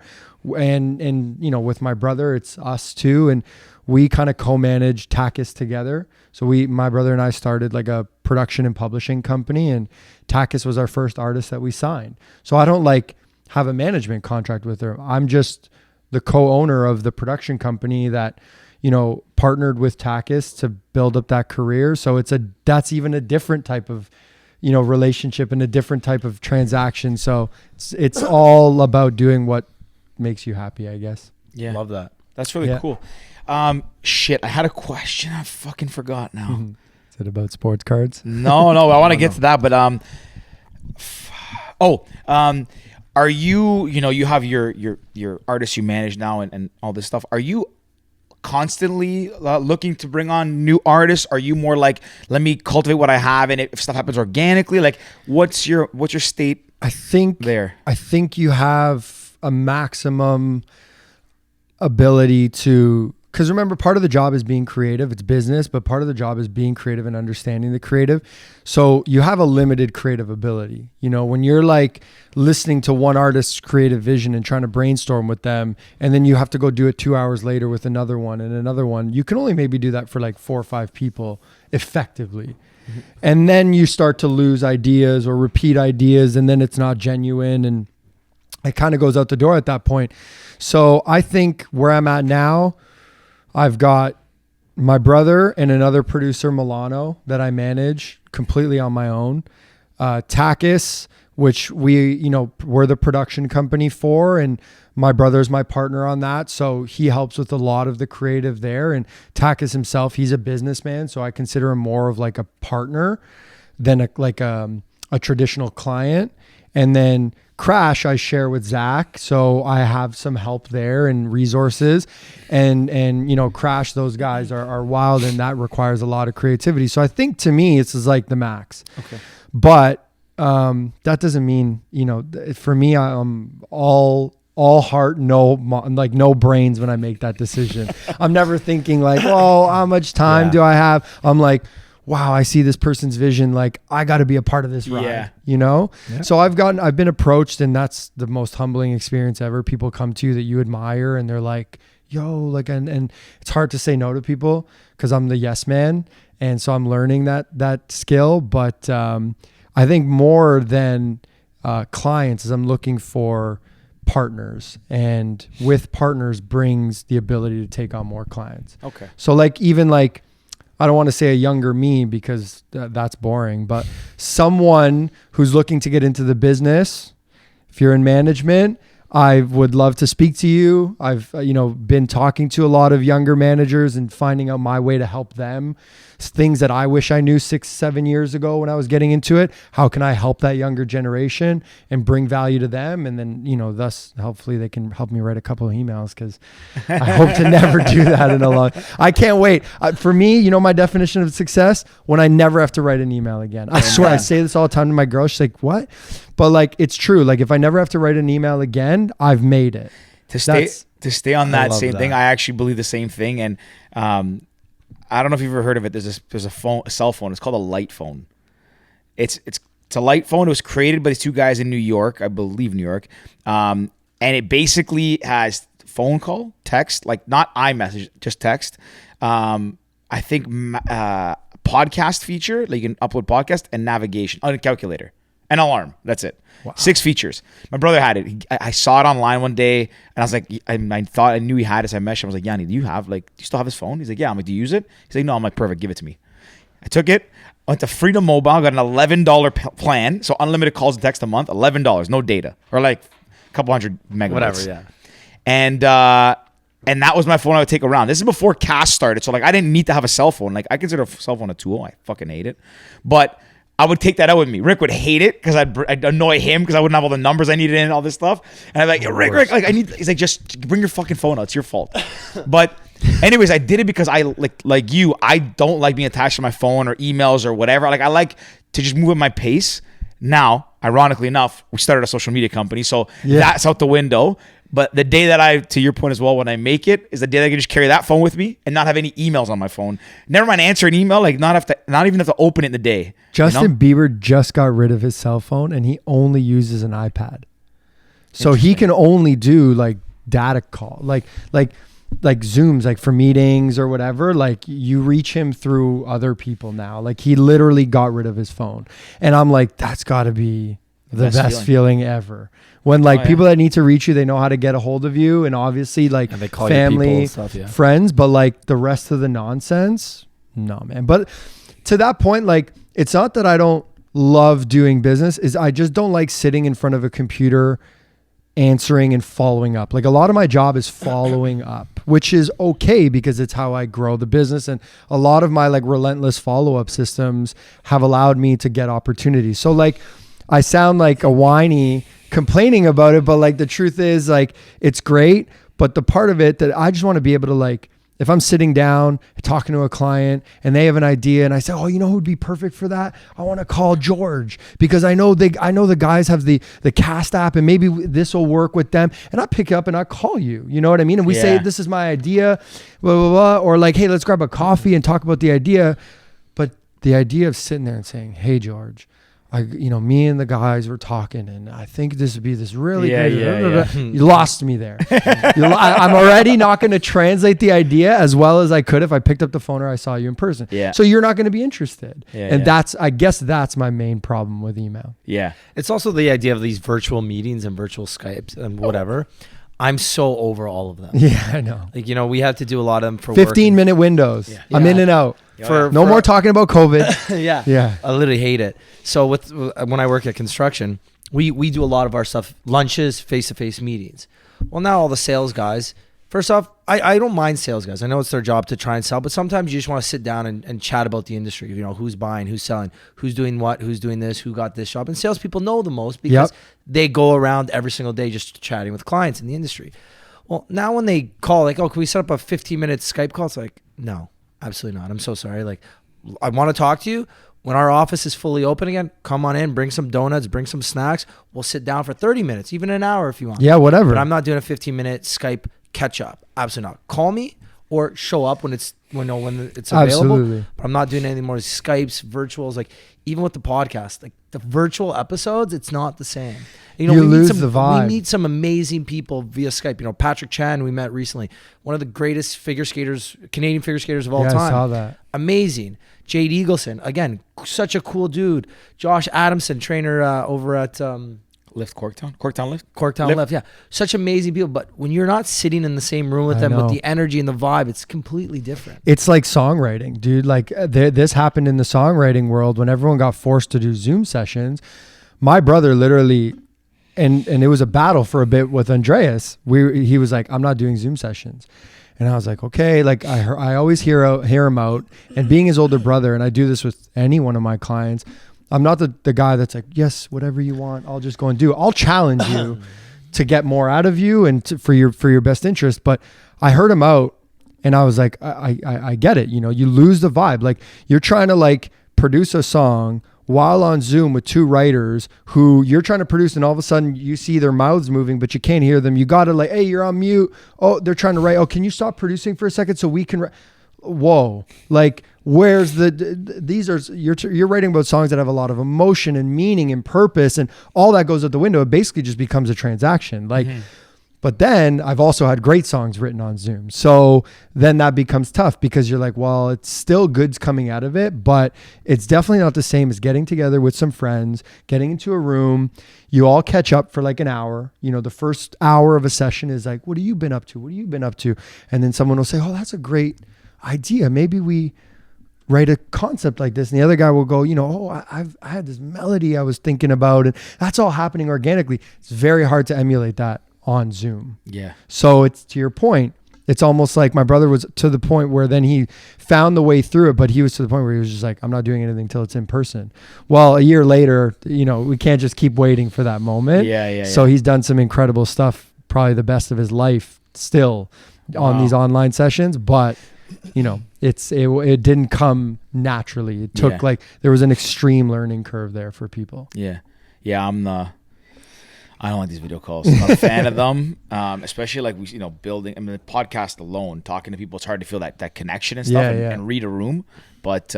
And you know, with my brother, it's us too, and we kind of co-manage Takis together. So my brother and I started like a production and publishing company, and Takis was our first artist that we signed. So I don't like have a management contract with her. I'm just the co-owner of the production company that, you know, partnered with Takis to build up that career. So that's even a different type of, you know, relationship and a different type of transaction. So it's all about doing what makes you happy, I guess. Yeah. Love that. That's really cool. Shit, I had a question. I fucking forgot now. Is it about sports cards? No, I want to get to that, but are you, you know, you have your artists you manage now and all this stuff. Are you constantly looking to bring on new artists? Are you more like, let me cultivate what I have, and if stuff happens organically, like what's your state? I think you have a maximum ability to, because remember, part of the job is being creative. It's business, but part of the job is being creative and understanding the creative. So you have a limited creative ability. You know, when you're like listening to one artist's creative vision and trying to brainstorm with them, and then you have to go do it 2 hours later with another one and another one, you can only maybe do that for like 4 or 5 people effectively. Mm-hmm. And then you start to lose ideas or repeat ideas, and then it's not genuine, and it kind of goes out the door at that point. So I think where I'm at now, I've got my brother and another producer, Milano, that I manage completely on my own. Takis, which we're the production company for, and my brother's my partner on that. So he helps with a lot of the creative there. And Takis himself, he's a businessman, so I consider him more of like a partner than a traditional client. And then Crash I share with Zach, so I have some help there and resources, and you know, Crash, those guys are wild, and that requires a lot of creativity. So I think to me it's like the max. Okay, but that doesn't mean, you know, for me I'm all heart, no brains when I make that decision. I'm never thinking like, oh, how much time do I have? I'm like, wow, I see this person's vision. Like, I got to be a part of this ride, you know? Yeah. So I've been approached, and that's the most humbling experience ever. People come to you that you admire, and they're like, yo, like, and it's hard to say no to people because I'm the yes man. And so I'm learning that skill. But I think more than clients is I'm looking for partners, and with partners brings the ability to take on more clients. Okay. So like, even like, I don't want to say a younger me because that's boring, but someone who's looking to get into the business, if you're in management, I would love to speak to you. I've, been talking to a lot of younger managers and finding out my way to help them. Things that I wish I knew 6-7 years ago when I was getting into it. How can I help that younger generation and bring value to them? And then, thus hopefully they can help me write a couple of emails, because I hope to never do that in a long. I can't wait. For me, my definition of success, when I never have to write an email again. I swear, I say this all the time to my girl. She's like, what? But like, it's true. Like, if I never have to write an email again, I've made it. To stay on that same thing, I actually believe the same thing. And I don't know if you've ever heard of it. There's a cell phone. It's called a light phone. It's a light phone. It was created by these two guys in New York, I believe New York. And it basically has phone call, text, like not iMessage, just text. I think podcast feature, like you can upload podcast, and navigation on a calculator, and alarm. That's it. Wow. 6 features. My brother had it. I saw it online one day, and I was like, I thought I knew he had it. So I messaged him. I was like, Yanni, do you still have his phone? He's like, yeah. I'm like, do you use it? He's like, no. I'm like, perfect. Give it to me. I took it. I went to Freedom Mobile. Got an $11 plan. So unlimited calls and text a month. $11. No data. Or like a couple hundred megabytes. Whatever, yeah. And that was my phone I would take around. This is before Cast started. So like I didn't need to have a cell phone. Like I consider a cell phone a tool. I fucking hate it. But I would take that out with me. Rick would hate it because I'd annoy him because I wouldn't have all the numbers I needed in and all this stuff. And I'm like, Rick, like he's like, just bring your fucking phone out. It's your fault. But anyways, I did it because I like you. I don't like being attached to my phone or emails or whatever. Like I like to just move at my pace. Now, ironically enough, we started a social media company, so that's out the window. But the day that to your point as well, when I make it, is the day that I can just carry that phone with me and not have any emails on my phone. Never mind answer an email, like not even have to open it in the day. Justin Bieber just got rid of his cell phone and he only uses an iPad. So he can only do like data call, like Zooms, like for meetings or whatever. Like you reach him through other people now. Like he literally got rid of his phone. And I'm like, that's got to be the best feeling ever. When like people that need to reach you, they know how to get a hold of you, and obviously like and they call family, stuff, friends, but like the rest of the nonsense, no, man. But to that point, like it's not that I don't love doing business, is I just don't like sitting in front of a computer answering and following up. Like a lot of my job is following up, which is okay because it's how I grow the business, and a lot of my like relentless follow-up systems have allowed me to get opportunities. So like I sound like a whiny complaining about it, but like the truth is like it's great, but the part of it that I just want to be able to like, if I'm sitting down talking to a client and they have an idea and I say, oh, you know who'd be perfect for that? I want to call George because I know the guys have the Cast app and maybe this will work with them. And I pick up and I call you, you know what I mean? And we say, this is my idea, blah, blah, blah. Or like, hey, let's grab a coffee and talk about the idea. But the idea of sitting there and saying, hey, George, me and the guys were talking, and I think this would be this really good. You lost me there. I'm already not going to translate the idea as well as I could if I picked up the phone or I saw you in person. Yeah. So you're not going to be interested. I guess that's my main problem with email. Yeah. It's also the idea of these virtual meetings and virtual Skypes and whatever. I'm so over all of them. Yeah, I know. Like, we had to do a lot of them for 15-minute windows. Yeah. I'm in and out. No more talking about COVID. Yeah. I literally hate it. So when I work at construction, we do a lot of our stuff, lunches, face-to-face meetings. Well, now all the sales guys, first off, I don't mind sales guys. I know it's their job to try and sell, but sometimes you just want to sit down and chat about the industry. Who's buying, who's selling, who's doing what, who's doing this, who got this job. And salespeople know the most because they go around every single day just chatting with clients in the industry. Well, now when they call, like, oh, can we set up a 15-minute Skype call? It's like, no, absolutely not. I'm so sorry. Like, I want to talk to you. When our office is fully open again, come on in, bring some donuts, bring some snacks. We'll sit down for 30 minutes, even an hour if you want. Yeah, whatever. But I'm not doing a 15-minute Skype catch up. Absolutely not. Call me or show up when it's available. Absolutely. But I'm not doing any more Skypes, virtuals. Like even with the podcast, like the virtual episodes, it's not the same. You lose the vibe. We need some amazing people via Skype. Patrick Chan, we met recently, one of the greatest Canadian figure skaters of all time. I saw that. Amazing. Jade Eagleson, again, such a cool dude. Josh Adamson, trainer over at Lift Corktown Lift. Yeah, such amazing people. But when you're not sitting in the same room with them, with the energy and the vibe, it's completely different. It's like songwriting, dude. Like this happened in the songwriting world when everyone got forced to do Zoom sessions. My brother literally, and it was a battle for a bit with Andreas. He was like, I'm not doing Zoom sessions. And I was like, okay, like I always hear him out, and being his older brother, and I do this with any one of my clients, I'm not the guy that's like, yes, whatever you want, I'll just go and do. I'll challenge you to get more out of you and for your best interest. But I heard him out, and I was like, I get it. You lose the vibe. Like you're trying to like produce a song while on Zoom with two writers who you're trying to produce, and all of a sudden you see their mouths moving, but you can't hear them. You got to like, hey, you're on mute. Oh, they're trying to write. Oh, can you stop producing for a second so we can whoa, like where's you're writing about songs that have a lot of emotion and meaning and purpose, and all that goes out the window. It basically just becomes a transaction. Like But then I've also had great songs written on Zoom. So then that becomes tough because you're like, well, it's still goods coming out of it, but it's definitely not the same as getting together with some friends, getting into a room. You all catch up for like an hour. You know, the first hour of a session is like, what have you been up to? What have you been up to? And then someone will say, oh, that's a great idea. Maybe we write a concept like this. And the other guy will go, you know, oh, I had this melody I was thinking about. And that's all happening organically. It's very hard to emulate that on Zoom. Yeah. So it's, to your point, it's almost like my brother was to the point where then he found the way through it, but he was to the point where he was just like, I'm not doing anything till it's in person. Well, a year later, you know, we can't just keep waiting for that moment. So he's done some incredible stuff, probably the best of his life still on these online sessions, but you know, it didn't come naturally. It took there was an extreme learning curve there for people. Yeah. I don't like these video calls. I'm not a fan of them, especially like building. I mean, the podcast alone, talking to people, it's hard to feel that connection and stuff, and read a room. But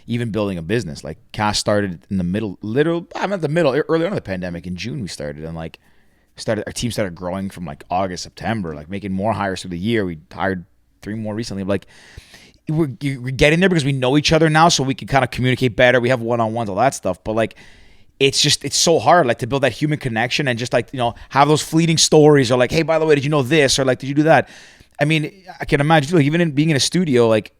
even building a business, like Cass started in the middle, early on in the pandemic. In June we started, and our team started growing from like August, September, like making more hires through the year. We hired 3 more recently. Like we're getting there because we know each other now, so we can kind of communicate better. We have one-on-ones, all that stuff, but like. It's so hard, like, to build that human connection and just like, have those fleeting stories, or like, hey, by the way, did you know this? Or like, did you do that? I mean, I can imagine like even being in a studio, like,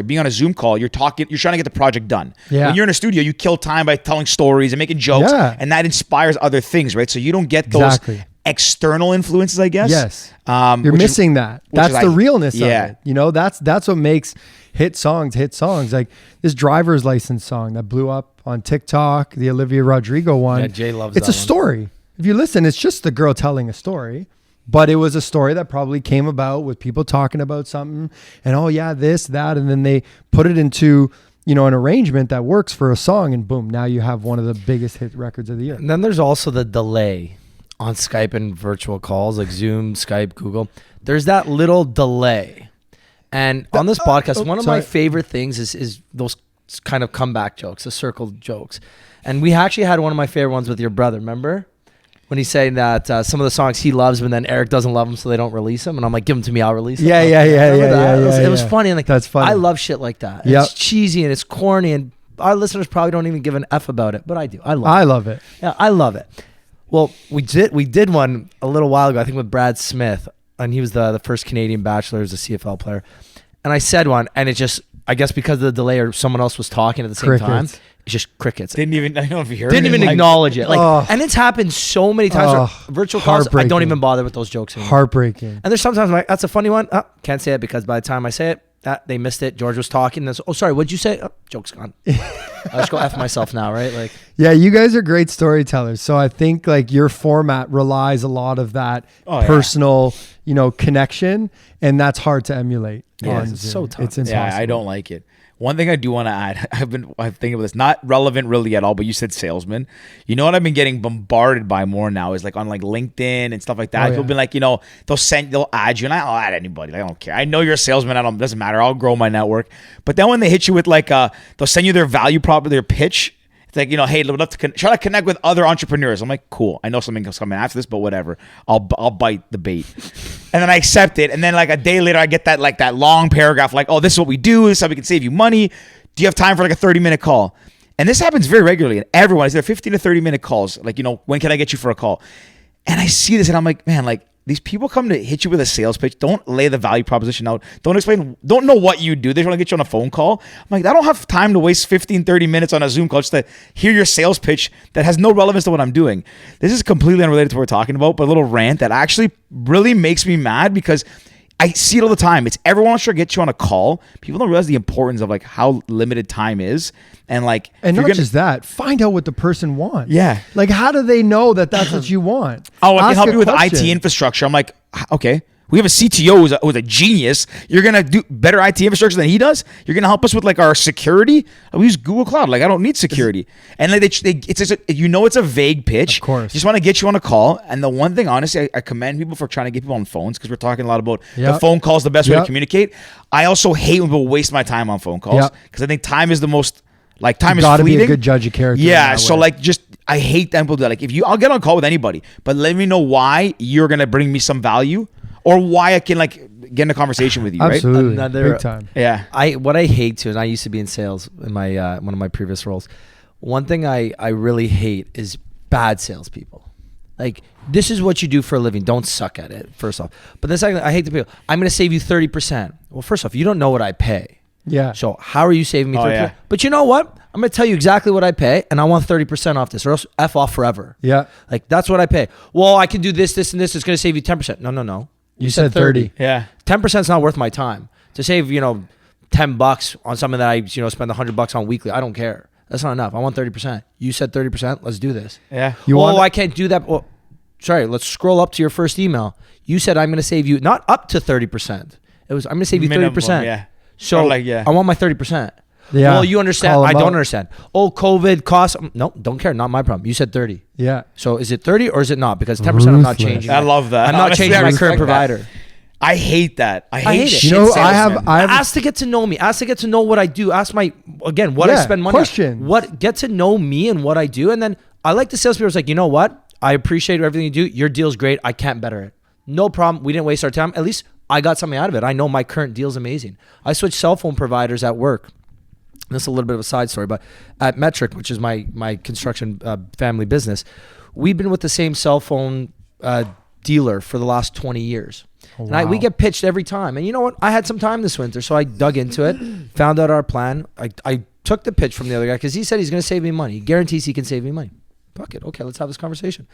being on a Zoom call, you're trying to get the project done. Yeah. When you're in a studio, you kill time by telling stories and making jokes, and that inspires other things, right? So you don't get those external influences, I guess. Yes. You're missing that. That's the realness of it. That's what makes hit songs. Like this driver's license song that blew up on TikTok, the Olivia Rodrigo one. Yeah, Jay loves it's that a story. If you listen, it's just the girl telling a story, but it was a story that probably came about with people talking about something and, oh yeah, this, that. And then they put it into, an arrangement that works for a song, and boom, now you have one of the biggest hit records of the year. And then there's also the delay on Skype and virtual calls like Zoom, Skype, Google. There's that little delay. And on this podcast, one of my favorite things is those kind of comeback jokes, the circle jokes. And we actually had one of my favorite ones with your brother, remember? When he's saying that some of the songs he loves, but then Eric doesn't love them, so they don't release them. And I'm like, give them to me, I'll release them. It was funny. And like, that's funny. I love shit like that. Yep. It's cheesy and it's corny, and our listeners probably don't even give an F about it, but I do. I love it. Yeah, I love it. Well, we did one a little while ago, I think with Brad Smith, and he was the first Canadian Bachelor as a CFL player. And I said one, and it just, I guess because of the delay or someone else was talking at the same time, it's just crickets. I don't know if you heard Didn't even acknowledge it. And it's happened so many times. Virtual calls, I don't even bother with those jokes anymore. Heartbreaking. And there's sometimes I'm like, that's a funny one. Can't say it because by the time I say it, they missed it. George was talking. Oh, sorry, what'd you say? Oh, joke's gone. I'll just go F myself now, right? Like, yeah, you guys are great storytellers. So I think like your format relies a lot of that personal, connection, and that's hard to emulate. Yeah, it's so tough. It's impossible. Yeah, I don't like it. One thing I do want to add, I've thinking about this, not relevant really at all, but you said salesman. You know what I've been getting bombarded by more now is like on like LinkedIn and stuff like that. People been like, they'll add you, and I'll add anybody. I don't care. I know you're a salesman. It doesn't matter. I'll grow my network. But then when they hit you with like, they'll send you their value prop, their pitch. It's like, hey, let's try to connect with other entrepreneurs. I'm like, cool. I know something's coming after this, but whatever. I'll bite the bait. And then I accept it. And then like a day later, I get that long paragraph like, oh, this is what we do. This is how we can save you money. Do you have time for like a 30-minute call? And this happens very regularly. And everyone is there 15 to 30-minute calls. Like, when can I get you for a call? And I see this and I'm like, man, like these people come to hit you with a sales pitch. Don't lay the value proposition out. Don't know what you do. They just want to get you on a phone call. I'm like, I don't have time to waste 15, 30 minutes on a Zoom call just to hear your sales pitch that has no relevance to what I'm doing. This is completely unrelated to what we're talking about, but a little rant that actually really makes me mad because I see it all the time. It's everyone wants to get you on a call. People don't realize the importance of like how limited time is. And like, and not just that, find out what the person wants. Yeah. Like, how do they know that that's what you want? Oh, I can help you with IT infrastructure. I'm like, okay, we have a CTO who's a genius. You're going to do better IT infrastructure than he does. You're going to help us with like our security. We use Google Cloud. Like, I don't need security. And like it's a vague pitch. Of course. Just want to get you on a call. And the one thing, honestly, I commend people for trying to get people on phones because we're talking a lot about the phone call is the best way to communicate. I also hate when people waste my time on phone calls because I think time is the most, like, time is fleeting. You got to be a good judge of character. Yeah. So like, just I hate that people do that. Like I'll get on a call with anybody, but let me know why you're going to bring me some value or why I can like get in a conversation with you. Absolutely. Right? Big time. Yeah. What I hate too, and I used to be in sales in my one of my previous roles. One thing I really hate is bad salespeople. Like, this is what you do for a living. Don't suck at it, first off. But then secondly, I hate the people. I'm going to save you 30%. Well, first off, you don't know what I pay. Yeah. So how are you saving me 30%? Yeah. But you know what? I'm going to tell you exactly what I pay, and I want 30% off this, or else F off forever. Yeah. Like, that's what I pay. Well, I can do this, and this. It's going to save you 10%. No. You said 30. Yeah. 10% is not worth my time. To save, $10 on something that I, spend $100 on weekly, I don't care. That's not enough. I want 30%. You said 30%. Let's do this. Yeah. I can't do that. Well, sorry, let's scroll up to your first email. You said I'm going to save you not up to 30%. It was I'm going to save you 30%. Yeah. So I want my 30%. Yeah. Well, you understand. I don't understand. Oh, COVID costs. No, don't care. Not my problem. You said 30. Yeah. So is it 30 or is it not? Because 10% I'm not changing. I love that. I'm not Honestly, changing I my respect current that. provider. I hate that. I hate it. shit I salesmen. have Ask to get to know me. Ask to get to know what I do. Ask what I spend money on. Get to know me and what I do. And then I like the salespeople. It's like, you know what? I appreciate everything you do. Your deal's great. I can't better it. No problem. We didn't waste our time. At least I got something out of it. I know my current deal's amazing. I switched cell phone providers at work. This is a little bit of a side story, but at Metric, which is my construction family business, we've been with the same cell phone dealer for the last 20 years. Oh, wow. And we get pitched every time. And you know what? I had some time this winter, so I dug into it, found out our plan. I took the pitch from the other guy because he said he's going to save me money. He guarantees he can save me money. Fuck it. Okay, let's have this conversation.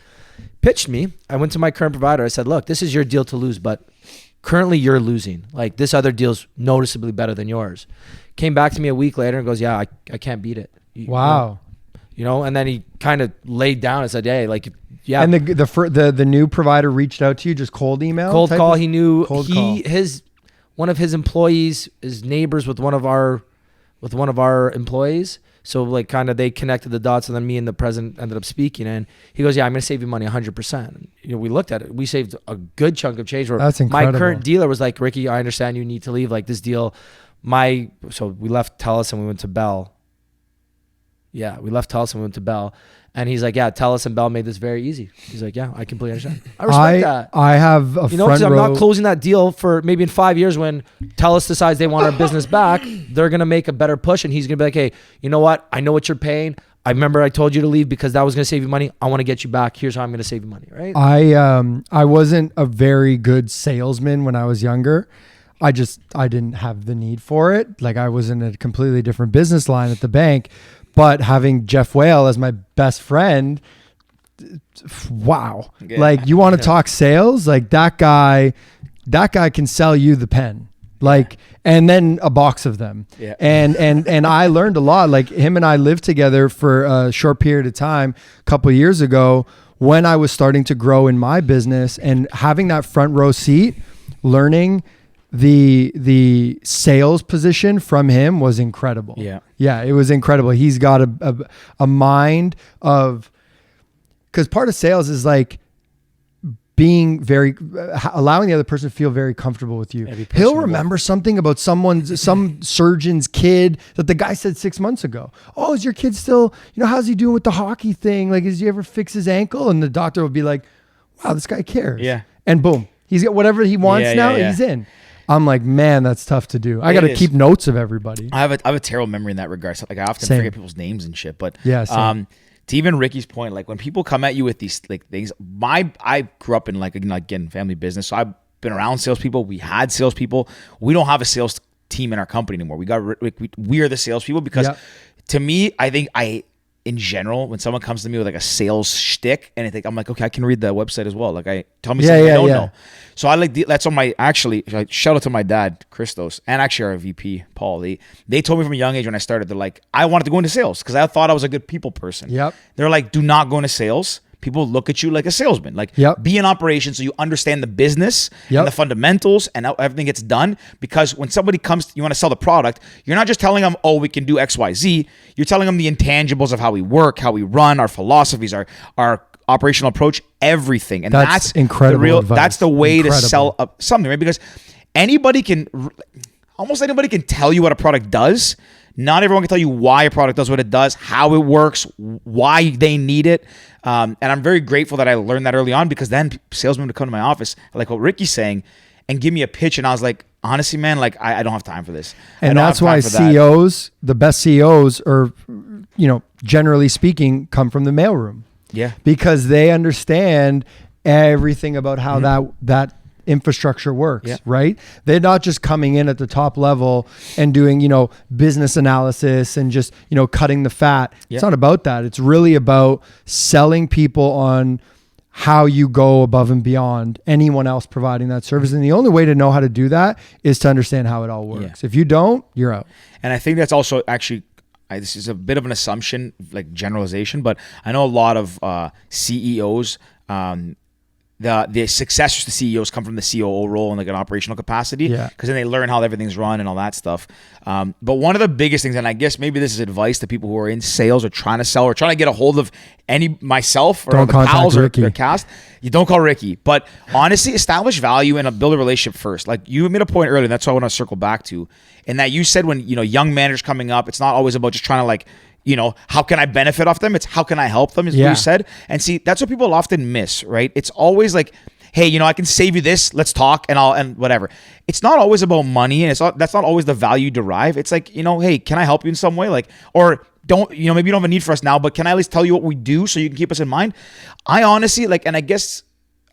Pitched me. I went to my current provider. I said, look, this is your deal to lose, but currently you're losing. Like, this other deal's noticeably better than yours. Came back to me a week later and goes, yeah, I can't beat it. Wow. And then he kind of laid down and said, hey, like, yeah. And the new provider reached out to you, just cold email? Cold call. He knew call. One of his employees is neighbors with one of our employees. So like kind of they connected the dots, and then me and the president ended up speaking, and he goes, yeah, I'm going to save you money 100%. We looked at it. We saved a good chunk of change. That's incredible. My current dealer was like, Ricky, I understand you need to leave. Like, this deal, so we left TELUS and we went to Bell. Yeah, we left TELUS and we went to Bell. And he's like, yeah, TELUS and Bell made this very easy. He's like, yeah, I completely understand. I respect that. I have a because I'm not closing that deal for maybe in 5 years when TELUS decides they want our business back. They're going to make a better push, and he's going to be like, hey, you know what? I know what you're paying. I remember I told you to leave because that was going to save you money. I want to get you back. Here's how I'm going to save you money, right? I wasn't a very good salesman when I was younger. I didn't have the need for it. Like, I was in a completely different business line at the bank. But having Jeff Whale as my best friend, wow. Yeah. Like, you want to talk sales? Like, that guy can sell you the pen. Like, and then a box of them. Yeah. And I learned a lot. Like, him and I lived together for a short period of time a couple of years ago when I was starting to grow in my business, and having that front row seat, learning the sales position from him was incredible. Yeah, it was incredible. He's got a mind of, because part of sales is like being allowing the other person to feel very comfortable with you. He'll remember something about some surgeon's kid that the guy said 6 months ago. Oh, is your kid still, how's he doing with the hockey thing? Like, has he ever fixed his ankle? And the doctor will be like, wow, this guy cares. Yeah. And boom, he's got whatever he wants now. He's in. I'm like, man, that's tough to do. I got to keep notes of everybody. I have a terrible memory in that regard. So, like, I often forget people's names and shit. But yeah, to even Ricky's point, like, when people come at you with these like things, I grew up in again family business, so I've been around salespeople. We had salespeople. We don't have a sales team in our company anymore. We are the salespeople because to me, I think in general, when someone comes to me with like a sales shtick, and I'm like, okay, I can read the website as well. Like, tell me something I don't know. So I like that's on my shout out to my dad, Christos, and actually our VP, Paul. They told me from a young age when I started, they're like, I wanted to go into sales because I thought I was a good people person. Yep. They're like, do not go into sales. People look at you like a salesman. Like, be in operations so you understand the business and the fundamentals and how everything gets done. Because when somebody comes, you want to sell the product, you're not just telling them, oh, we can do X, Y, Z. You're telling them the intangibles of how we work, how we run, our philosophies, our operational approach, everything. And that's incredible. That's the way to sell something, right? Because almost anybody can tell you what a product does. Not everyone can tell you why a product does what it does, how it works, why they need it. And I'm very grateful that I learned that early on, because then salesmen would come to my office, like what Ricky's saying, and give me a pitch. And I was like, honestly, man, like I don't have time for this. And that's why CEOs, the best CEOs are, generally speaking, come from the mailroom. Yeah. Because they understand everything about how that infrastructure works, right? They're not just coming in at the top level and doing, business analysis and just, cutting the fat. Yeah. It's not about that. It's really about selling people on how you go above and beyond anyone else providing that service. And the only way to know how to do that is to understand how it all works. Yeah. If you don't, you're out. And I think that's also actually, this is a bit of an assumption, like generalization, but I know a lot of CEOs, the successors to CEOs come from the COO role in like an operational capacity, because then they learn how everything's run and all that stuff. But one of the biggest things, and I guess maybe this is advice to people who are in sales or trying to sell or trying to get a hold of myself or the pals or their cast, you don't call Ricky. But honestly, establish value and build a relationship first. Like you made a point earlier, and that's what I want to circle back to, in that you said when young managers coming up, it's not always about just trying to like, how can I benefit off them? It's how can I help them, is what you said. And see, that's what people often miss, right? It's always like, hey, I can save you this, let's talk, and whatever. It's not always about money, and that's not always the value you derive. It's like, hey, can I help you in some way? Like, or don't, maybe you don't have a need for us now, but can I at least tell you what we do so you can keep us in mind? I honestly, and I guess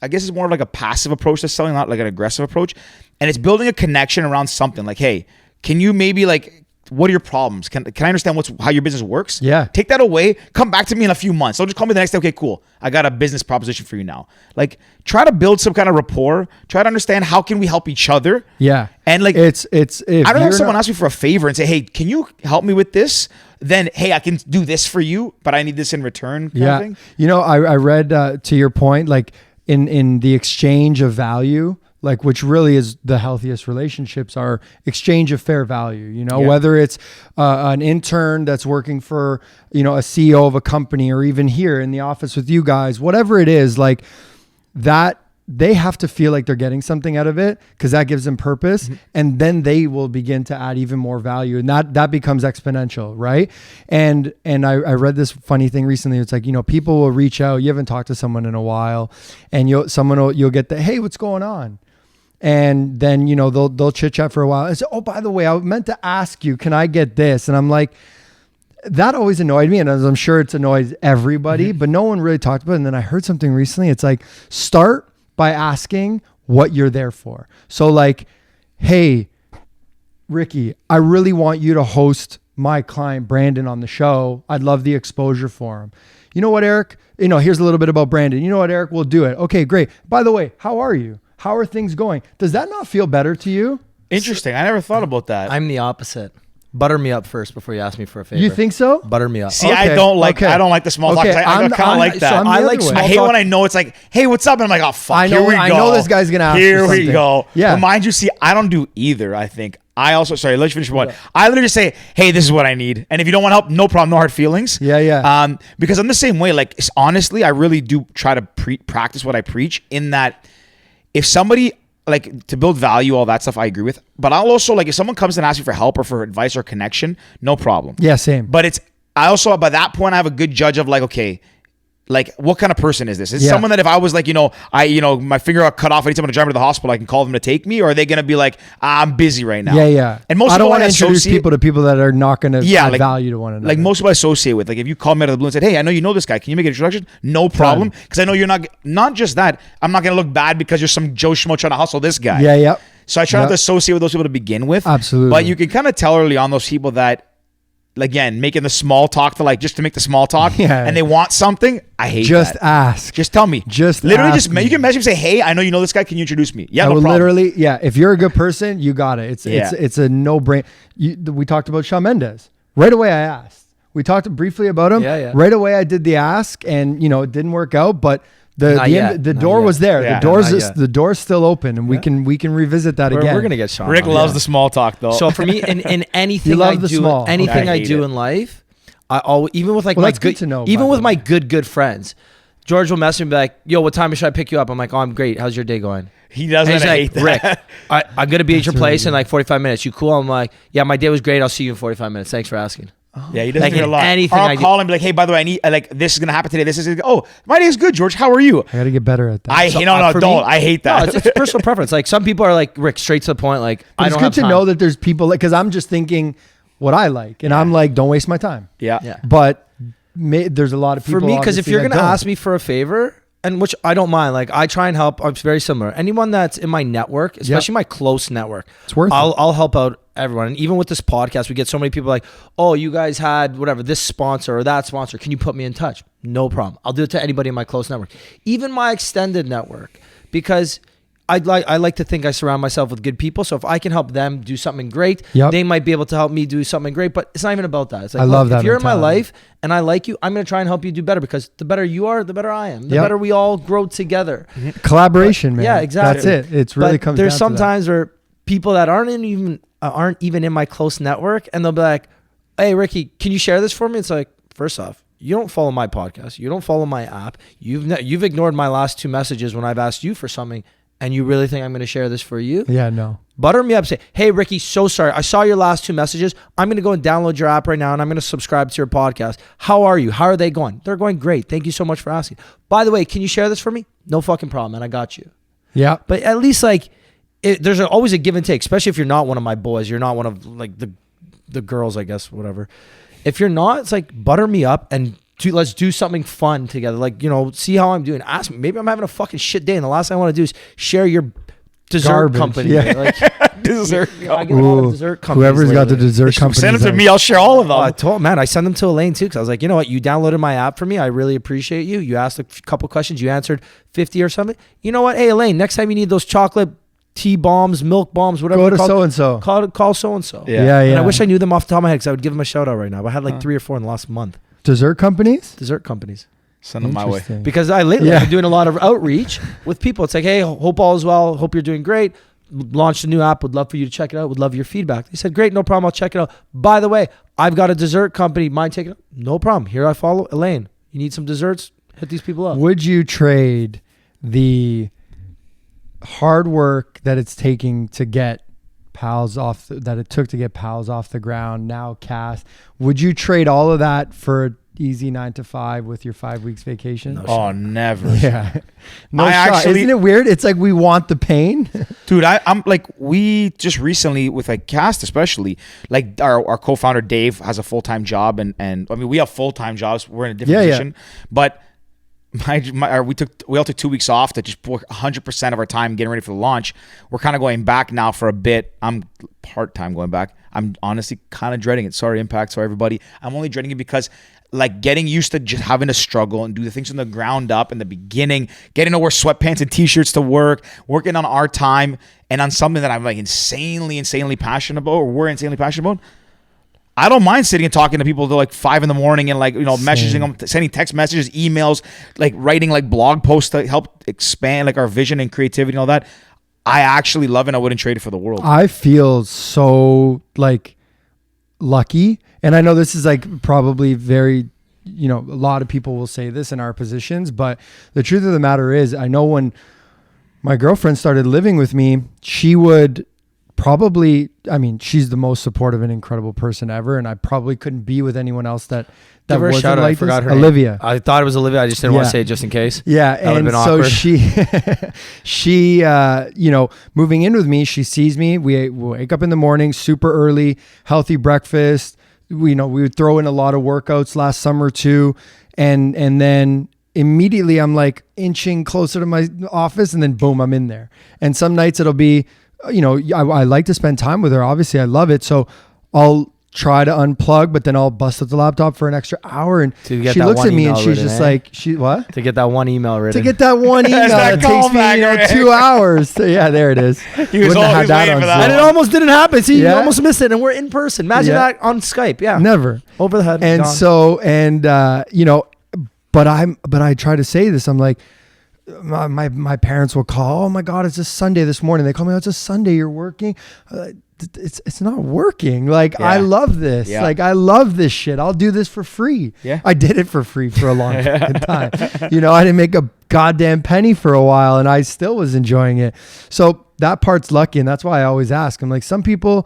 it's more of like a passive approach to selling, not like an aggressive approach. And it's building a connection around something like, hey, can you maybe like, what are your problems? Can I understand how your business works? Yeah. Take that away. Come back to me in a few months. Don't just call me the next day. Okay, cool. I got a business proposition for you now. Like, try to build some kind of rapport. Try to understand how can we help each other. Yeah. And like, it's. I don't have someone ask me for a favor and say, hey, can you help me with this? Then, hey, I can do this for you, but I need this in return. Kind of thing. I read to your point, like in the exchange of value, like which really is the healthiest relationships are exchange of fair value, whether it's an intern that's working for, a CEO of a company, or even here in the office with you guys, whatever it is, like that, they have to feel like they're getting something out of it, because that gives them purpose. Mm-hmm. And then they will begin to add even more value, and that becomes exponential. Right. And I read this funny thing recently. It's like, people will reach out. You haven't talked to someone in a while, and you'll get the, hey, what's going on? And then, they'll chit chat for a while and say, oh, by the way, I meant to ask you, can I get this? And I'm like, that always annoyed me. And as I'm sure it's annoyed everybody, but no one really talked about it. And then I heard something recently. It's like, start by asking what you're there for. So like, hey, Ricky, I really want you to host my client Brandon on the show. I'd love the exposure for him. You know what, Eric? Here's a little bit about Brandon. You know what, Eric? We'll do it. Okay, great. By the way, how are you? How are things going? Does that not feel better to you? Interesting. I never thought about that. I'm the opposite. Butter me up first before you ask me for a favor. You think so? Butter me up. See, I don't like the small talk. I kind of like that. So I like small talk. I hate when I know it's like, hey, what's up? And I'm like, oh, fuck, here we go. I know this guy's going to ask Here for something. we go. Yeah. But mind you, see, I don't do either, I think. I also, sorry, let you finish one. I literally just say, hey, this is what I need. And if you don't want help, no problem, no hard feelings. Yeah. Because I'm the same way. Like, honestly, I really do try to practice what I preach, in that if somebody, like, to build value, all that stuff, I agree with. But I'll also, like, if someone comes and asks me for help or for advice or connection, no problem. Yeah, same. But I also, by that point, I have a good judge of like, okay, like, what kind of person is this? Is someone that if I was like, my finger got cut off, I need someone to drive me to the hospital, I can call them to take me? Or are they going to be like, I'm busy right now? Yeah. And most I don't want to introduce people to people that are not going to add like, value to one another. Like most people I associate with, like if you call me out of the blue and said, hey, I know you know this guy, can you make an introduction? No problem. Because I know you're not just that, I'm not going to look bad because you're some Joe Schmo trying to hustle this guy. Yeah. So I try not to associate with those people to begin with. Absolutely. But you can kind of tell early on those people that, again, making the small talk just to make the small talk, and they want something. I hate just that. Ask. Just tell me. Just literally, ask you can message me and say, hey, I know you know this guy. Can you introduce me? Yeah, I no will problem. literally, if you're a good person, you got it. It's a no-brainer. We talked about Shawn Mendes. Right away, I asked. We talked briefly about him. Yeah. Right away, I did the ask, and it didn't work out, but the door was there. Yeah, the door's still open, and we can revisit that again. We're gonna get Shawn. Rick loves the small talk, though. So for me, in anything I do in life, I always, even with like my good to know, even with my good friends, George will message me and be like, yo, what time should I pick you up? I'm like, oh, I'm great. How's your day going? He doesn't. And he's hate like, that. Rick, I'm gonna be at your That's place really in like 45 minutes. You cool? I'm like, yeah, my day was great. I'll see you in 45 minutes. Thanks for asking. Yeah, he doesn't Like do it a in lot. anything Or I I'll do- call him and be like, hey, by the way, I need like this is gonna happen today. This is my day is good, George. How are you? I got to get better at that. For Don't. me- I hate No, that. it's personal preference. Like some people are like, Rick, straight to the point. Like But I it's don't good have to time. know that there's people like, because I'm just thinking what I like, and I'm like, don't waste my time. Yeah. Yeah. But there's a lot of people For me, because if obviously you're that gonna don't. ask me for a favor, and which I don't mind, like I try and help. I'm very similar. Anyone that's in my network, especially my close network, It's worth it. I'll help out everyone. And even with this podcast, we get so many people like, oh, you guys had whatever this sponsor or that sponsor. Can you put me in touch? No problem. I'll do it to anybody in my close network, even my extended network, because I like to think I surround myself with good people. So if I can help them do something great, Yep. they might be able to help me do something great. But it's not even about that. It's like, I love that if you're in my mentality. life and I like you, I'm going to try and help you do better, because the better you are, the better I am. The Yep. better we all grow together. Collaboration, man. Yeah, exactly. That's it. It's really But comes there's down to that. sometimes where people that aren't even in my close network, and they'll be like, hey, Ricky, can you share this for me? It's like, first off, you don't follow my podcast. You don't follow my app. You've ignored my last 2 messages when I've asked you for something, and you really think I'm going to share this for you? Yeah, no. Butter me up. Say, hey, Ricky, so sorry. I saw your last 2 messages. I'm going to go and download your app right now, and I'm going to subscribe to your podcast. How are you? How are they going? They're going great. Thank you so much for asking. By the way, can you share this for me? No fucking problem, man. I got you. Yeah. But at least like there's always a give and take, especially if you're not one of my boys. You're not one of like the girls, I guess, whatever. If you're not, it's like butter me up and let's do something fun together. Like, see how I'm doing. Ask me. Maybe I'm having a fucking shit day, and the last thing I want to do is share your dessert Garbage. company. Yeah. Like, Dessert. I get a lot of Ooh, dessert companies. whoever's got the lately. dessert company. Send them to me. I'll share all of them. I told man, I send them to Elaine too, because I was like, you know what, you downloaded my app for me. I really appreciate you. You asked a couple questions, you answered 50 or something. You know what? Hey, Elaine, next time you need those chocolate tea bombs, milk bombs, whatever. Go to they're called, so-and-so. Call so and so. Yeah. Yeah, And yeah. I wish I knew them off the top of my head, because I would give them a shout out right now. But I had like 3 or 4 in the last month. Dessert companies? Dessert companies. Send them my way. Interesting. Because I lately Yeah. I've been doing a lot of outreach with people. It's like, hey, hope all is well. Hope you're doing great. Launched a new app. Would love for you to check it out. Would love your feedback. They said, great, no problem. I'll check it out. By the way, I've got a dessert company. Mind taking it? No problem. Here I follow Elaine. You need some desserts? Hit these people up. Would you trade the hard work that it's taking to get that it took to get pals off the ground, now Cast, would you trade all of that for an easy 9 to 5 with your 5 weeks vacation? No. Oh, never. Yeah. No I shot. actually- Isn't it weird? It's like we want the pain. Dude, I'm like, we just recently with like Cast, especially like our co-founder Dave has a full-time job, and I mean, we have full-time jobs. We're in a different Yeah, position, but we all took 2 weeks off to just work 100% of our time getting ready for the launch. We're kind of going back now for a bit. I'm part-time going back. I'm honestly kind of dreading it. Sorry, Impact. Sorry, everybody. I'm only dreading it because like getting used to just having to struggle and do the things from the ground up in the beginning, getting to wear sweatpants and t-shirts to work, working on our time and on something that I'm like insanely passionate about, or we're insanely passionate about. I don't mind sitting and talking to people till like 5 a.m. and like, messaging them, sending text messages, emails, like writing like blog posts to help expand like our vision and creativity and all that. I actually love it. And I wouldn't trade it for the world. I feel so like lucky. And I know this is like probably very, a lot of people will say this in our positions, but the truth of the matter is, I know when my girlfriend started living with me, she would probably, she's the most supportive and incredible person ever. And I probably couldn't be with anyone else that Give her a wasn't shout out. like I forgot this. her Olivia. name. I thought it was Olivia. I just didn't want Yeah. to say it just in case. Yeah, That would've and been so awkward. she, moving in with me, she sees me. We wake up in the morning, super early, healthy breakfast. We would throw in a lot of workouts last summer too, and then immediately I'm like inching closer to my office, and then boom, I'm in there. And some nights it'll be, I like to spend time with her. Obviously, I love it, so I'll try to unplug, but then I'll bust up the laptop for an extra hour, and To get she that looks one at me and email she's written, just eh? like, what? To get that one email written. To get that one email that that takes me, callback, 2 hours. So, yeah, there it is. He was Wouldn't have had always that waiting on for that. Zoom. and it almost didn't happen. See, you Yeah. almost missed it, and we're in person. Imagine Yeah. that on Skype. Yeah. Never. Over the head. And gone. so, but I try to say this. I'm like, my parents will call. Oh my God, it's a Sunday this morning. They call me. Oh, it's a Sunday. You're working. It's not working. Like, Yeah. I love this. Yeah. Like, I love this shit. I'll do this for free. Yeah. I did it for free for a long time. I didn't make a goddamn penny for a while, and I still was enjoying it. So that part's lucky, and that's why I always ask. I'm like, some people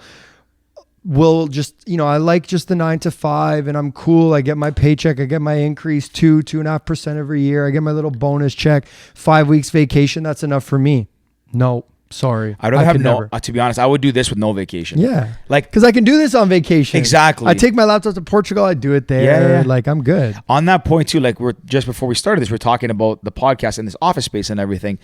will just, I like just the 9 to 5, and I'm cool. I get my paycheck, I get my increase 2.5% every year. I get my little bonus check, 5 weeks vacation. That's enough for me. No, sorry. I don't have to be honest, I would do this with no vacation. Yeah. Like, because I can do this on vacation. Exactly. I take my laptop to Portugal, I do it there. Yeah. Like, I'm good. On that point too, like we're just before we started this, we're talking about the podcast and this office space and everything.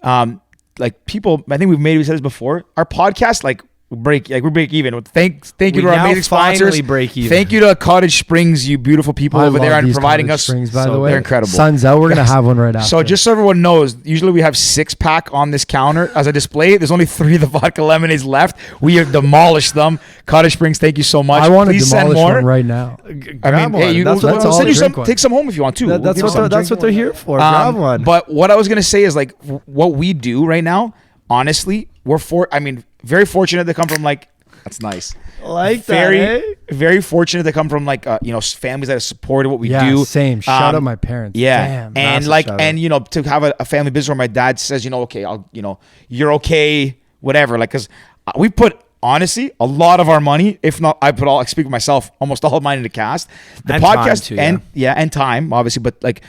Like people, I think we said this before, our podcast, like, we break even. Thank you to our amazing sponsors. Break even. Thank you to Cottage Springs, you beautiful people over there, and providing us. Springs, by the way, they're incredible. Sun's out. We're gonna have one right after. So just so everyone knows, usually we have 6-pack on this counter as a display. There's only 3 of the vodka lemonades left. We have demolished them. Cottage Springs, thank you so much. I want to Please demolish send more one right now. I'll send you some. Take some home if you want to. That's what they're here for. Grab one. But what I was gonna say is, like, what we do right now. Honestly, very fortunate to come from, like. That's nice. Very fortunate to come from, like, families that have supported what we do. Same. Shout out my parents. Yeah. Damn, to have a family business where my dad says, okay, you're okay, whatever. Like, cause we put, honestly, a lot of our money, if not, I speak for myself, almost all of mine into Cast. The and podcast time too, and time, obviously, but like,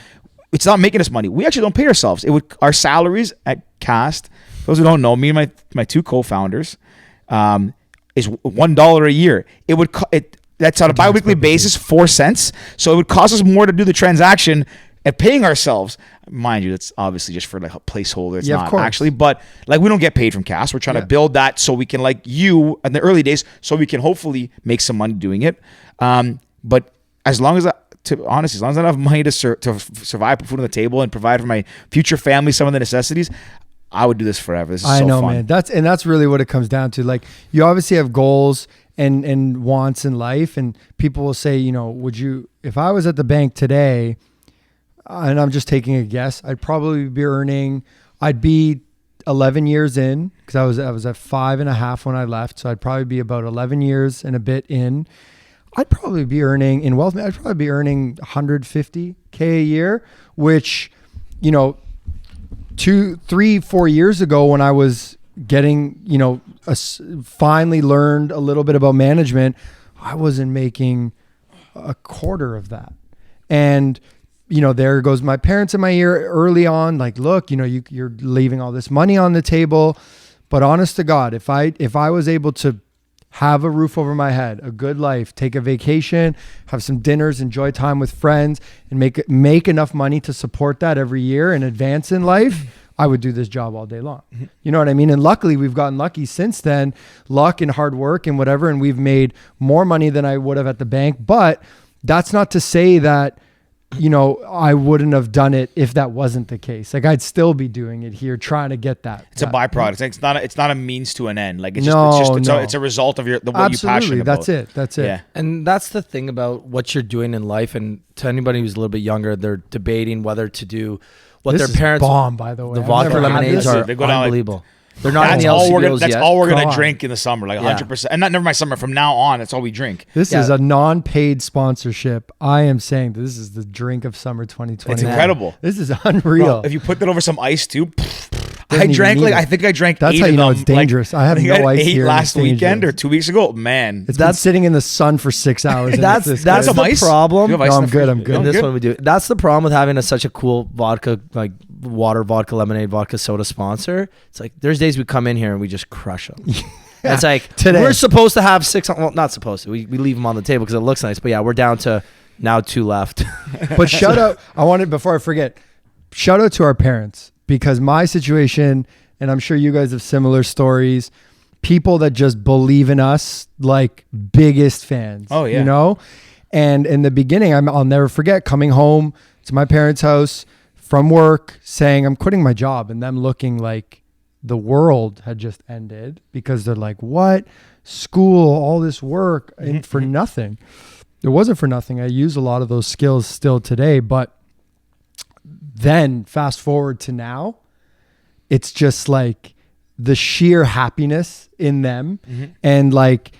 it's not making us money. We actually don't pay ourselves. Our salaries at Cast, those who don't know, me and my 2 co-founders, is $1 a year. That's on a bi-weekly basis, 4 cents. So it would cost us more to do the transaction and paying ourselves. Mind you, that's obviously just for like a placeholder. It's not actually, but like, we don't get paid from Cast. We're trying to build that so we can, like you in the early days, so we can hopefully make some money doing it. But as long as I have enough money to survive, put food on the table, and provide for my future family some of the necessities, I would do this forever. This is so fun. Man. That's really what it comes down to. Like, you obviously have goals and wants in life, and people will say, if I was at the bank today, and I'm just taking a guess, I'd be 11 years in, because I was at 5.5 when I left. So I'd probably be about 11 years and a bit in. I'd probably be earning 150K a year, which, 2, 3, 4 years ago, when I was getting, finally learned a little bit about management, I wasn't making a quarter of that. And, there goes my parents in my ear early on, like, look, you're leaving all this money on the table. But honest to God, if I was able to have a roof over my head, a good life, take a vacation, have some dinners, enjoy time with friends, and make enough money to support that every year and advance in life, I would do this job all day long. You know what I mean? And luckily, we've gotten lucky since then, luck and hard work and whatever, and we've made more money than I would have at the bank. But that's not to say that, I wouldn't have done it if that wasn't the case. Like, I'd still be doing it here, trying to get that. It's a byproduct. It's not a means to an end. Like, it's a result of what you're passionate about. That's it. Yeah. And that's the thing about what you're doing in life. And to anybody who's a little bit younger, they're debating whether to do what this their parents. Bomb, by the way. The vodka lemonades are unbelievable. They're not in the LCBOs That's yet. all we're gonna drink in the summer, like 100%. And never mind summer. From now on, that's all we drink. This is a non-paid sponsorship. I am saying this is the drink of summer 2020. It's incredible. This is unreal. Bro, if you put that over some ice too, I think I drank. That's 8 how you of know them. it's dangerous. I have no ice 8 here. last weekend or 2 weeks ago. Man, it's been sitting in the sun for 6 hours. That's the problem. No, I'm good. And this one we do. That's the problem with having such a cool vodka, like water, vodka, lemonade, vodka, soda sponsor. It's like there's days we come in here and we just crush them. It's like today we're supposed to have 6. Well, not supposed to. We leave them on the table because it looks nice. But yeah, we're down to now 2 left. But shout out. I wanted, before I forget, shout out to our parents, because my situation, and I'm sure you guys have similar stories, people that just believe in us, like biggest fans. Oh yeah. And in the beginning, I'll never forget coming home to my parents' house from work, saying I'm quitting my job, and them looking like the world had just ended, because they're like, what? School, all this work, and for nothing. It wasn't for nothing. I use a lot of those skills still today, but then fast forward to now, it's just like the sheer happiness in them. And like,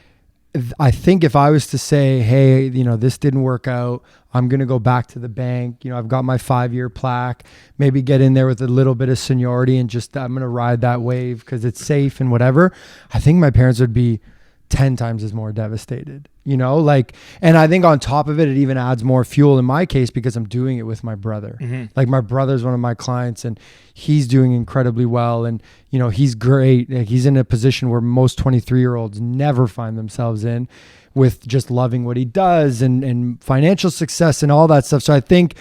I think if I was to say, hey, you know, this didn't work out, I'm going to go back to the bank. You know, I've got my 5-year plaque, maybe get in there with a little bit of seniority and just, I'm going to ride that wave because it's safe and whatever. I think my parents would be 10 times as more devastated, you know, like, and I think on top of it, it even adds more fuel in my case because I'm doing it with my brother. Like my brother's one of my clients and he's doing incredibly well. And, you know, he's great. Like, he's in a position where most 23-year-olds never find themselves in, with just loving what he does and financial success and all that stuff. So I think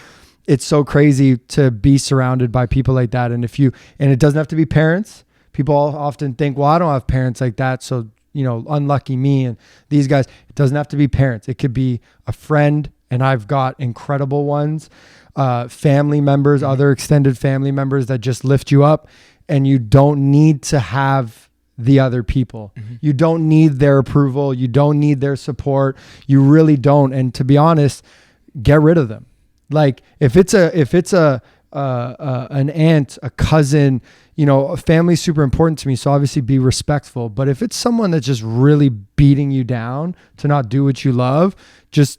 it's so crazy to be surrounded by people like that. And and it doesn't have to be parents. People often think, well, I don't have parents like that, so, you know, unlucky me and these guys. It doesn't have to be parents. It could be a friend, and I've got incredible ones, family members, other extended family members that just lift you up, and you don't need to have the other people. You don't need their approval. You don't need their support. You really don't. And to be honest, get rid of them. Like if it's an aunt, a cousin, you know, a family's super important to me. So obviously be respectful. But if it's someone that's just really beating you down to not do what you love, just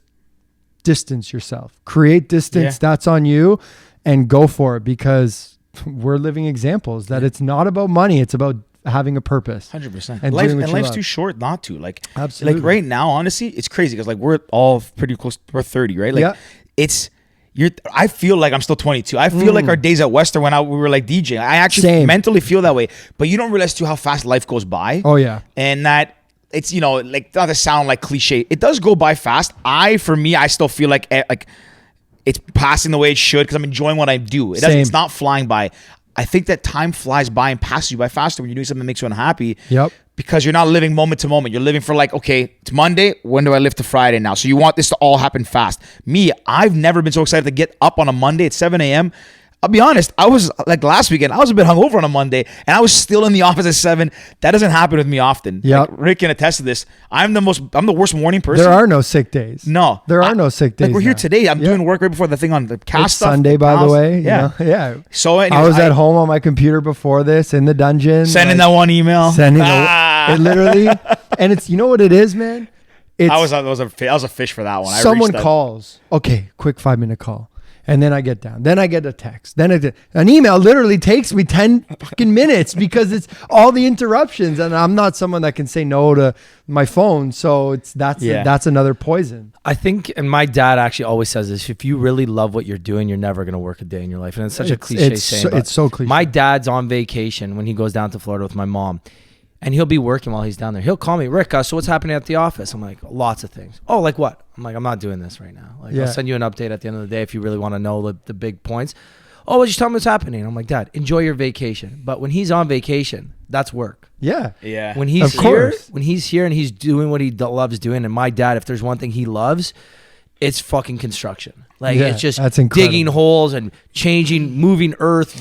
distance yourself. Create distance. That's on you, and go for it, because we're living examples that it's not about money. It's about having a purpose. 100%. And life's too short not to. Like, absolutely. Like right now, honestly, it's crazy because like we're all pretty close. We're 30, right? Like I feel like I'm still 22. I feel like our days at Western when we were like DJing. I actually mentally feel that way, but you don't realize too how fast life goes by. Oh yeah. And that it's, you know, like, not to sound like cliche, it does go by fast. For me, I still feel like it's passing the way it should because I'm enjoying what I do. It's not flying by. I think that time flies by and passes you by faster when you're doing something that makes you unhappy. Yep. Because you're not living moment to moment. You're living for like, okay, it's Monday. When do I live to Friday now? So you want this to all happen fast. Me, I've never been so excited to get up on a Monday at 7 a.m. I'll be honest. I was like last weekend, I was a bit hungover on a Monday and I was still in the office at 7. That doesn't happen with me often. Yep. Like, Rick can attest to this. I'm the worst morning person. There are no sick days. No. There are no sick days. Like we're here today. I'm doing work right before the thing on the cast it's stuff. Sunday, by the way. Yeah. You know? Yeah. So anyways, I was at home on my computer before this in the dungeon. Sending that one email. It literally, and it's, you know what it is, man? I was a fish for that one. Someone calls. Okay, quick 5-minute call. And then I get down. Then I get a text. Then an email literally takes me 10 fucking minutes because it's all the interruptions. And I'm not someone that can say no to my phone. So that's another poison. I think, and my dad actually always says this, if you really love what you're doing, you're never going to work a day in your life. And it's such a cliche saying. It's so cliche. My dad's on vacation when he goes down to Florida with my mom. And he'll be working while he's down there. He'll call me, Rick, so what's happening at the office? I'm like, lots of things. Oh, like what? I'm like, I'm not doing this right now. Like, I'll send you an update at the end of the day if you really want to know the big points. Oh, well, just tell me what's happening. I'm like, Dad, enjoy your vacation. But when he's on vacation, that's work. Yeah. Yeah. When he's here and he's doing what he loves doing, and my dad, if there's one thing he loves, it's fucking construction. Like, it's just digging holes and changing, moving earth,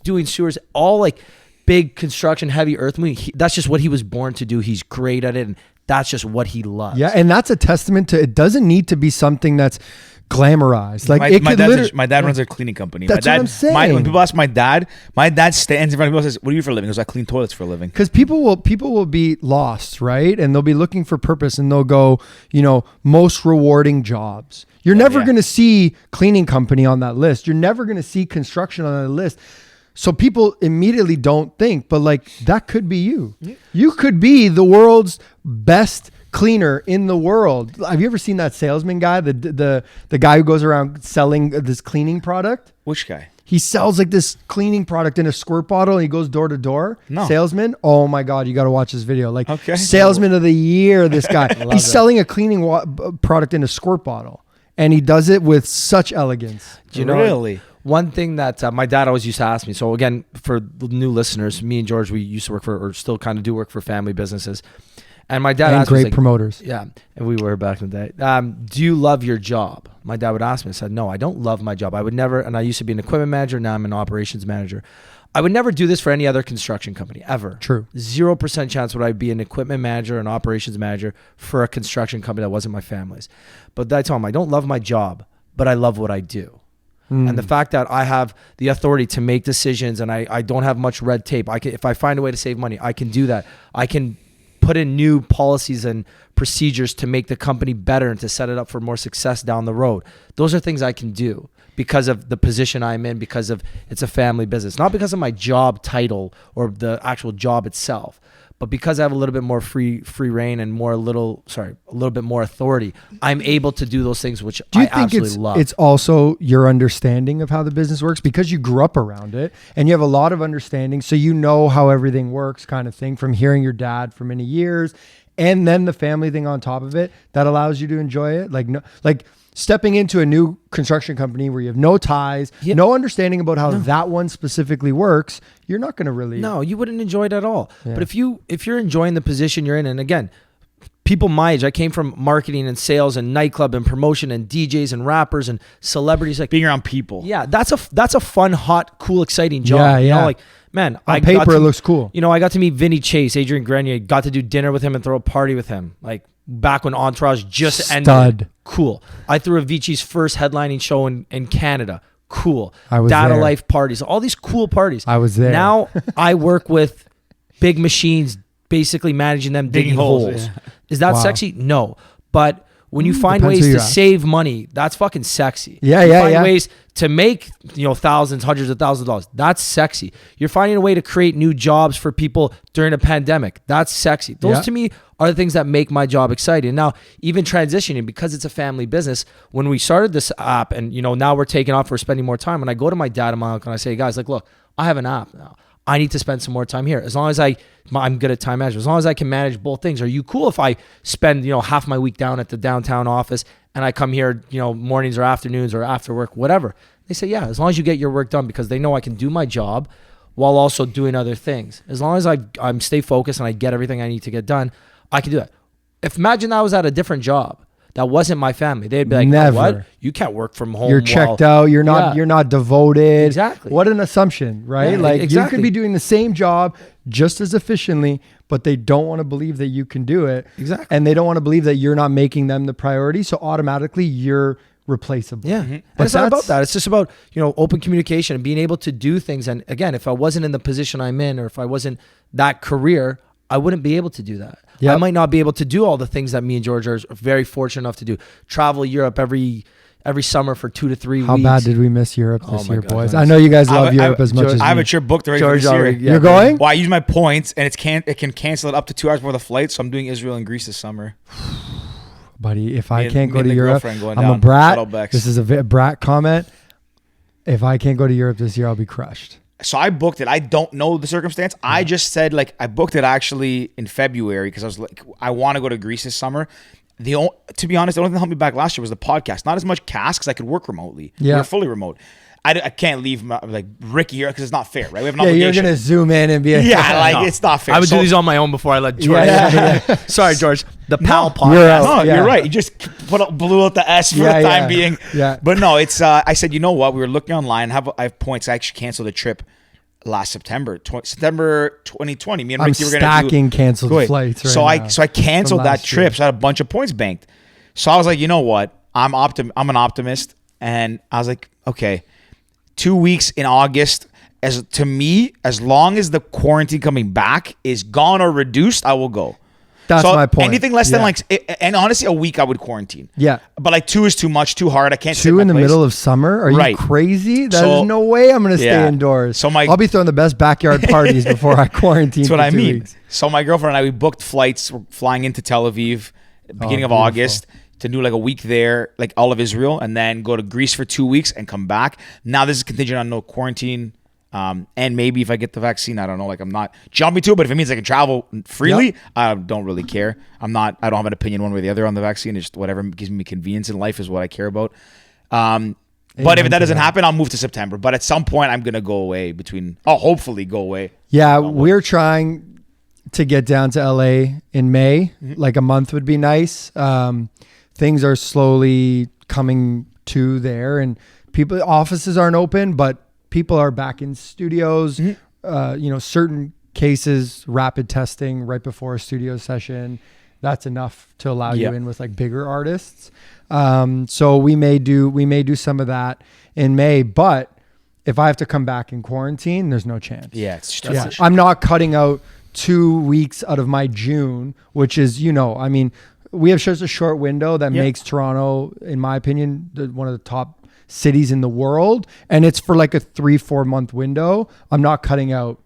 doing sewers, all like big construction, heavy earth moving. That's just what he was born to do. He's great at it, and that's just what he loves. Yeah, and that's a testament to, it doesn't need to be something that's glamorized. Like my dad runs a cleaning company. That's what I'm saying. When people ask my dad stands in front of people and says, "What do you do for a living?" He goes, "I clean toilets for a living." Because people will be lost, right? And they'll be looking for purpose, and they'll go, you know, most rewarding jobs. You're never going to see cleaning company on that list. You're never going to see construction on that list. So people immediately don't think, but like, that could be you. Yeah. You could be the world's best cleaner in the world. Have you ever seen that salesman guy, the guy who goes around selling this cleaning product? Which guy? He sells like this cleaning product in a squirt bottle, and he goes door to door. No. Salesman. Oh my God, you got to watch this video. Like, salesman of the year, this guy. He's selling a cleaning product in a squirt bottle, and he does it with such elegance. Do you know? Really? One thing that my dad always used to ask me, so again, for the new listeners, me and George, we used to work for, or still kind of do work for family businesses. And my dad asked me, great promoters. Yeah, and we were back in the day. Do you love your job? My dad would ask me. I said, no, I don't love my job. I would never, and I used to be an equipment manager, now I'm an operations manager. I would never do this for any other construction company, ever. True. 0% chance would I be an equipment manager, an operations manager for a construction company that wasn't my family's. But I told him, I don't love my job, but I love what I do. And the fact that I have the authority to make decisions, and I don't have much red tape. If I find a way to save money, I can do that. I can put in new policies and procedures to make the company better and to set it up for more success down the road. Those are things I can do because of the position I'm in, because of it's a family business, not because of my job title or the actual job itself, but because I have a little bit more free reign and a little bit more authority. I'm able to do those things which I absolutely love. It's also your understanding of how the business works because you grew up around it and you have a lot of understanding, so you know how everything works, kind of thing, from hearing your dad for many years, and then the family thing on top of it that allows you to enjoy it. Like stepping into a new construction company where you have no ties, no understanding about how that one specifically works, you're not going to really... No, you wouldn't enjoy it at all. Yeah. But if you're enjoying the position you're in, and again, people my age, I came from marketing and sales and nightclub and promotion and DJs and rappers and celebrities, like being around people. Yeah, that's a fun, hot, cool, exciting job. Yeah, yeah. You know, like, man, on paper it looks cool. You know, I got to meet Vinny Chase, Adrian Grenier, got to do dinner with him and throw a party with him. Like, back when Entourage just ended. Cool. I threw Avicii's first headlining show in Canada. Cool. I was Data there. Life parties. All these cool parties. I was there. Now I work with big machines, basically managing them, digging holes. Yeah. Is that sexy? No. But when you find ways to save money, that's fucking sexy. Yeah, you find ways to make, thousands, hundreds of thousands of dollars. That's sexy. You're finding a way to create new jobs for people during a pandemic. That's sexy. Those to me are the things that make my job exciting. Now, even transitioning, because it's a family business, when we started this app and, now we're taking off, we're spending more time. When I go to my dad and my uncle and I say, guys, like, look, I have an app now. I need to spend some more time here. As long as I'm good at time management, as long as I can manage both things. Are you cool if I spend, half my week down at the downtown office and I come here, mornings or afternoons or after work, whatever? They say, yeah, as long as you get your work done, because they know I can do my job while also doing other things. As long as I'm stay focused and I get everything I need to get done, I can do that. Imagine I was at a different job that wasn't my family. They'd be like, never. Oh, what? You can't work from home. You're checked out. You're not devoted. Exactly. What an assumption, right? Yeah, you could be doing the same job just as efficiently, but they don't want to believe that you can do it. Exactly. And they don't want to believe that you're not making them the priority. So automatically you're replaceable. Yeah. Mm-hmm. But it's not about that. It's just about, open communication and being able to do things. And again, if I wasn't in the position I'm in, or if I wasn't that career, I wouldn't be able to do that. Yep. I might not be able to do all the things that me and George are very fortunate enough to do. Travel Europe every summer for 2 to 3 weeks. How bad did we miss Europe this year, boys? I know you guys love Europe as much as I have a trip booked already for this year. You're going? Well, I use my points, and it can cancel it up to 2 hours before the flight, so I'm doing Israel and Greece this summer. Buddy, if I can't go to Europe, I'm a brat. This is a brat comment. If I can't go to Europe this year, I'll be crushed. So I booked it. I don't know the circumstance. I just said, I booked it actually in February because I was like, I want to go to Greece this summer. To be honest, the only thing that held me back last year was the podcast. Not as much cast because I could work remotely. Yeah. We're fully remote. I can't leave Ricky here because it's not fair, right? We have an obligation. You're going to zoom in and be it's not fair. I would do these on my own before I let George. Sorry, George. The PAL podcast. You're right. You just blew out the S for the time being. Yeah. But no, it's. I said, you know what? We were looking online. I have points. I actually canceled a trip last September 2020. Me and Ricky were going to do stacking canceled flights. Right so I canceled that trip. So I had a bunch of points banked. So I was like, you know what? I'm an optimist, and I was like, okay. 2 weeks in August, to me, as long as the quarantine coming back is gone or reduced, I will go. That's my point. Anything less than and honestly, a week I would quarantine. Yeah. But 2 is too much, too hard. I can't sit 2 in the middle of summer? Are you crazy? There's no way I'm going to stay indoors. So I'll be throwing the best backyard parties before I quarantine. That's what I mean. Weeks. So my girlfriend and I, we booked flights. We're flying into Tel Aviv beginning of August to do a week there, all of Israel, and then go to Greece for 2 weeks and come back. Now this is contingent on no quarantine. And maybe if I get the vaccine, I don't know, I'm not jumping to it, but if it means I can travel freely, I don't really care. I don't have an opinion one way or the other on the vaccine. It's just whatever gives me convenience in life is what I care about. But if that doesn't happen, I'll move to September. But at some point I'm going to go away hopefully go away. Yeah. We're trying to get down to LA in May. Mm-hmm. A month would be nice. Things are slowly coming to there, and offices aren't open, but people are back in studios. Mm-hmm. Certain cases, rapid testing right before a studio session. That's enough to allow you in with bigger artists. So we may do some of that in May, but if I have to come back in quarantine, there's no chance. Yeah, it's too much. I'm not cutting out 2 weeks out of my June, which is, we have such a short window that Yeah. makes Toronto, in my opinion, one of the top cities in the world. And it's for like a 3-4 month window. I'm not cutting out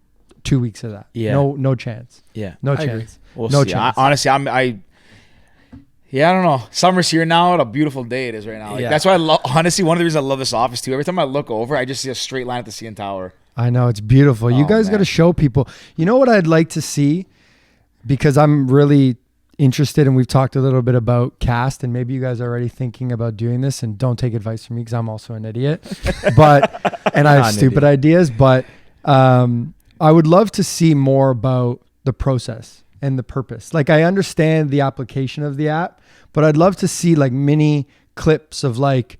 2 weeks of that. Yeah. No chance. Yeah. No I agree. chance. We'll No see. chance. Honestly, I don't know. Summer's here now. What a beautiful day it is right now. Like, Yeah. That's why I love. Honestly, one of the reasons I love this office too. Every time I look over, I just see a straight line at the CN Tower. I know, it's beautiful. You Oh, guys man. got to show people. You know what I'd like to see? Because I'm really interested, and we've talked a little bit about cast, and maybe you guys are already thinking about doing this, and don't take advice from me because I'm also an idiot. And I Not have an stupid ideas, but I would love to see more about the process and the purpose. Like, I understand the application of the app, but I'd love to see like mini clips of like,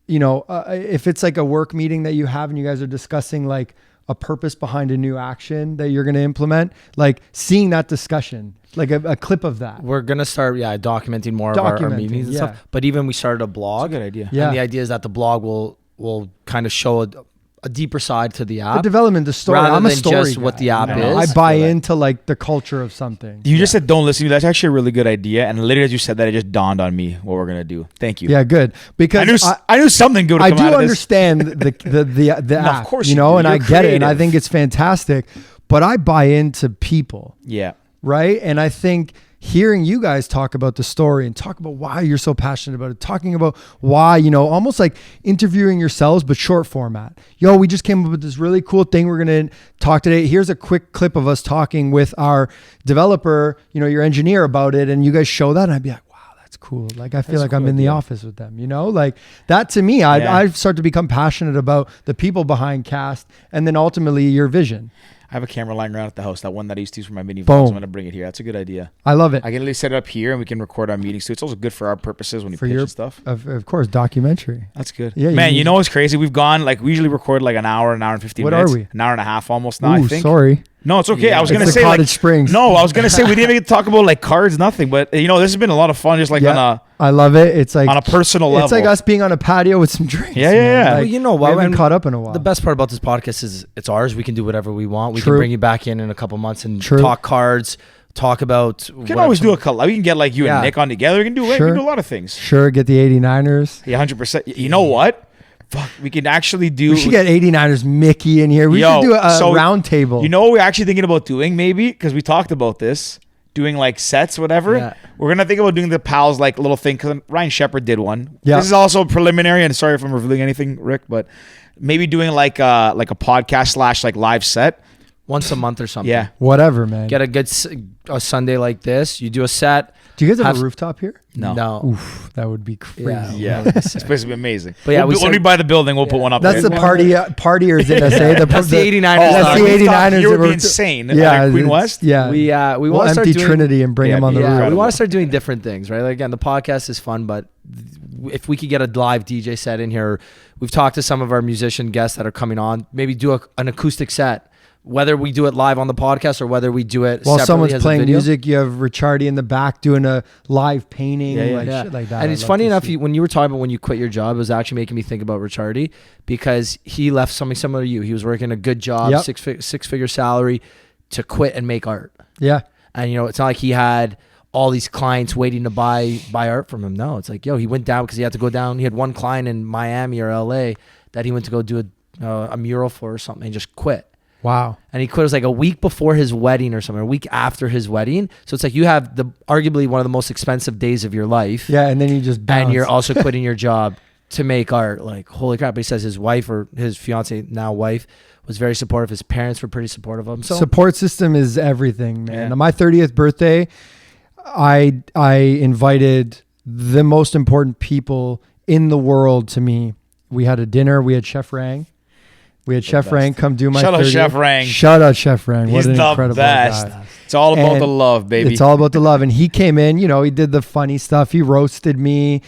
you know, if it's like a work meeting that you have and you guys are discussing like a purpose behind a new action that you're going to implement, like seeing that discussion, like a clip of that. We're gonna start, documenting more of our meetings and yeah. stuff. But even we started a blog. That's a good idea. Yeah. And the idea is that the blog will kind of show a deeper side to the The app. development, the story. Rather I'm a than story just guy, what the app you know? is. I buy I feel like- into like the culture of something. You just said don't listen to me. That's actually a really good idea. And literally as you said that, it just dawned on me what we're gonna do. Thank you. Yeah, good. Because I knew something good would I come do out of this. understand the No, of app, course you you know, do. and I You're get it, and I creative. think it's fantastic. But I buy into people, Yeah. right? And I think hearing you guys talk about the story and talk about why you're so passionate about it, talking about why, you know, almost like interviewing yourselves, but short format. Yo, we just came up with this really cool thing we're going to talk today. Here's a quick clip of us talking with our developer, you know, your engineer about it. And you guys show that and I'd be like, wow, that's cool. Like, I feel That's a like I'm cool in the idea. office with them, you know, like that to me, I start to become passionate about the people behind Cast and then ultimately your vision. I have a camera lying around at the house. That one that I used to use for my mini vlogs. Boom. I'm gonna bring it here. That's a good idea. I love it. I can at least set it up here and we can record our meetings too. It's also good for our purposes when we For pitch your- and stuff. Of course, documentary. That's good. Yeah, Man, you you know what's crazy? We've gone like we usually record like an hour and 15 What minutes. are we? An hour and a half almost now, I Ooh, think. sorry. No, it's okay. Yeah. I was It's gonna the say like Cottage Springs. no, I was gonna say we didn't even get to talk about like cards, nothing. But you know, this has been a lot of fun, just like I love it. It's like on a personal level. It's like us being on a patio with some drinks. Yeah, yeah, man. yeah. Like, Well, you know we what? haven't And caught up in a while. The best part about this podcast is it's ours. We can do whatever we want. We True. can bring you back in a couple months and True. talk cards, talk about. we can always do a collab. We can get like you Yeah. and Nick on together. We can do Sure. we can do a lot of things. Sure, get the 89ers. Yeah, 100%. You know what? Fuck, we can actually do. We should get 89ers Mickey in here. We Yo, should do a so round table. You know what we're actually thinking about doing maybe? Because we talked about this. Doing like sets, whatever. Yeah. We're going to think about doing the pals like little thing. Because Ryan Shepard did one. Yeah. This is also preliminary. And sorry if I'm revealing anything, Rick. But maybe doing like a podcast / like live set. once a month or something. Yeah. Whatever, man. Get a good a Sunday like this. You do a set. Do you guys have have- a rooftop here? No. Oof, that would be crazy. Yeah. Yeah. It's supposed to be amazing. But yeah, when we buy the building, we'll put one up That's there. the partiers in us, eh? That's the 89ers. That's the 89ers. Here that would be we're- insane. Yeah, Like Queen it's- West. Yeah, We we'll want to start empty doing Trinity and bring Yeah, them on the yeah, roof. we incredible. want to start doing different things, right? Like, again, the podcast is fun, but if we could get a live DJ set in here, we've talked to some of our musician guests that are coming on. Maybe do an acoustic set, whether we do it live on the podcast or whether we do it While separately someone's as a playing video. music, you have Ricciardi in the back doing a live painting, like shit like that. And I'd it's love funny to enough, see. when you were talking about when you quit your job, it was actually making me think about Ricciardi because he left something similar to you. He was working a good job, Yep. six-figure salary to quit and make art. Yeah, And, you know, it's not like he had all these clients waiting to buy art from him. No, it's like, yo, he went down because he had to go down. He had one client in Miami or LA that he went to go do a mural for or something and just quit. wow. And he quit. It was like a week before his wedding or something, a week after his wedding. So it's like you have arguably one of the most expensive days of your life. Yeah, and then you just bounce. And you're also quitting your job to make art. Like, holy crap. But he says his wife or his fiance, now wife, was very supportive. His parents were pretty supportive of him. So support system is everything, man. Yeah. On my 30th birthday, I invited the most important people in the world to me. We had a dinner. We had Chef Rang. We had Chef best. Rang come do my Shout out 30th. Chef Rang. Shout out Chef Rang. What He's an the incredible best. guy. It's all about And the love, baby. It's all about the love. And he came in, you know, he did the funny stuff. He roasted me.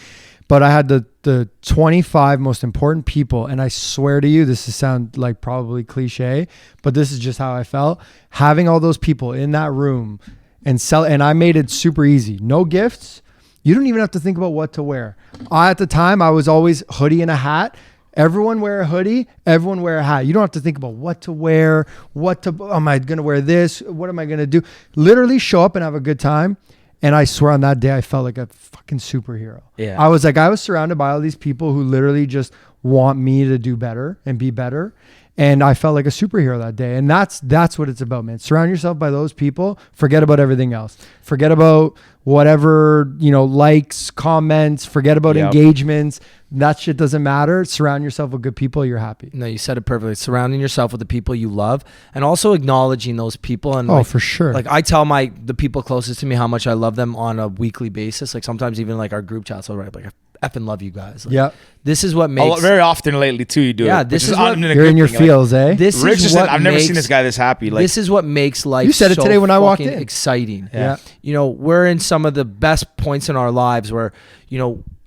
But I had the 25 most important people. And I swear to you, this is sound like probably cliche, but this is just how I felt. Having all those people in that room and I made it super easy. No gifts. You don't even have to think about what to wear. At the time, I was always hoodie and a hat. Everyone wear a hoodie. Everyone wear a hat. You don't have to think about what to wear. Am I going to wear this? What am I going to do? Literally show up and have a good time. And I swear on that day, I felt like a fucking superhero. Yeah. I was surrounded by all these people who literally just want me to do better and be better. And I felt like a superhero that day. And that's what it's about, man. Surround yourself by those people. Forget about everything else. Forget about whatever, likes, comments, forget about engagements. That shit doesn't matter. Surround yourself with good people. You're happy. No, you said it perfectly. Surrounding yourself with the people you love and also acknowledging those people. And for sure. Like I tell the people closest to me how much I love them on a weekly basis. Like sometimes even like our group chats, I'll write like, I effing love you guys. Like, this is what makes... very often lately too, you do it. This is what... You're in your feels, eh? This Rich is what I've never seen this guy this happy. Like, this is what makes life You said it today when I walked in. Exciting. Yeah. We're in some of the best points in our lives where,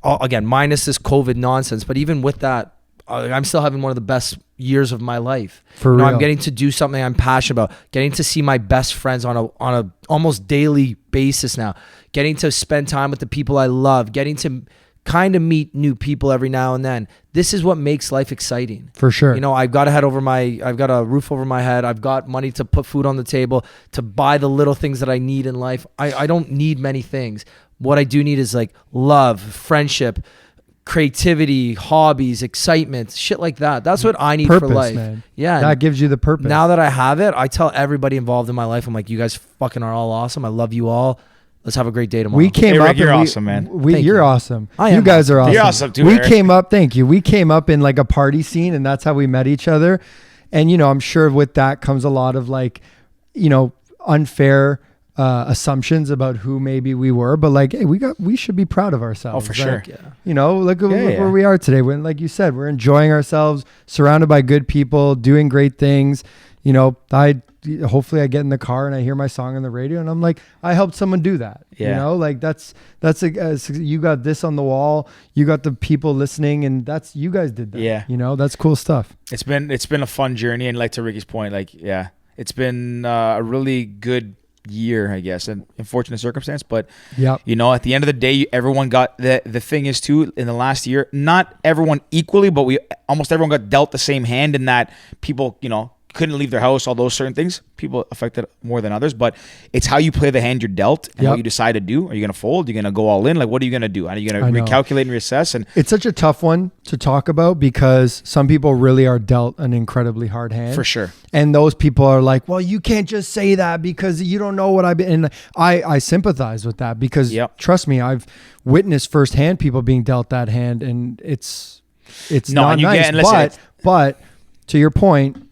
again, minus this COVID nonsense, but even with that, I'm still having one of the best years of my life. For real. I'm getting to do something I'm passionate about, getting to see my best friends on a almost daily basis now, getting to spend time with the people I love, getting to kind of meet new people every now and then. This is what makes life exciting. For sure. I've got I've got a roof over my head. I've got money to put food on the table, to buy the little things that I need in life. I don't need many things. What I do need is like love, friendship, creativity, hobbies, excitement, shit like that. That's what I need purpose, for life. Man. Yeah. That gives you the purpose. Now that I have it, I tell everybody involved in my life, I'm like, you guys fucking are all awesome. I love you all. Let's have a great day tomorrow. We came Rick, up. You're awesome, man. You're awesome. You guys are awesome. You're awesome too. We Eric. came up. Thank you. We came up in like a party scene, and that's how we met each other. And I'm sure with that comes a lot of like, unfair assumptions about who maybe we were. But like, hey, we should be proud of ourselves. Oh, for like, sure. Look where we are today. When, like you said, we're enjoying ourselves, surrounded by good people, doing great things. Hopefully I get in the car and I hear my song on the radio and I'm like, I helped someone do that. Like that's you got this on the wall, you got the people listening, and that's, you guys did that. Yeah. That's cool stuff. It's been a fun journey, and like to Ricky's point, like, it's been a really good year, I guess, and in fortunate circumstance. But at the end of the day, everyone got the thing is too, in the last year, not everyone equally, but almost everyone got dealt the same hand in that people, couldn't leave their house, all those certain things. People affected more than others, but it's how you play the hand you're dealt and what you decide to do. Are you going to fold? Are you going to go all in? Like, what are you going to do? Are you going to recalculate and reassess? And it's such a tough one to talk about because some people really are dealt an incredibly hard hand. For sure. And those people are like, well, you can't just say that because you don't know what I've been. And I sympathize with that because trust me, I've witnessed firsthand people being dealt that hand, and it's not nice. But to your point,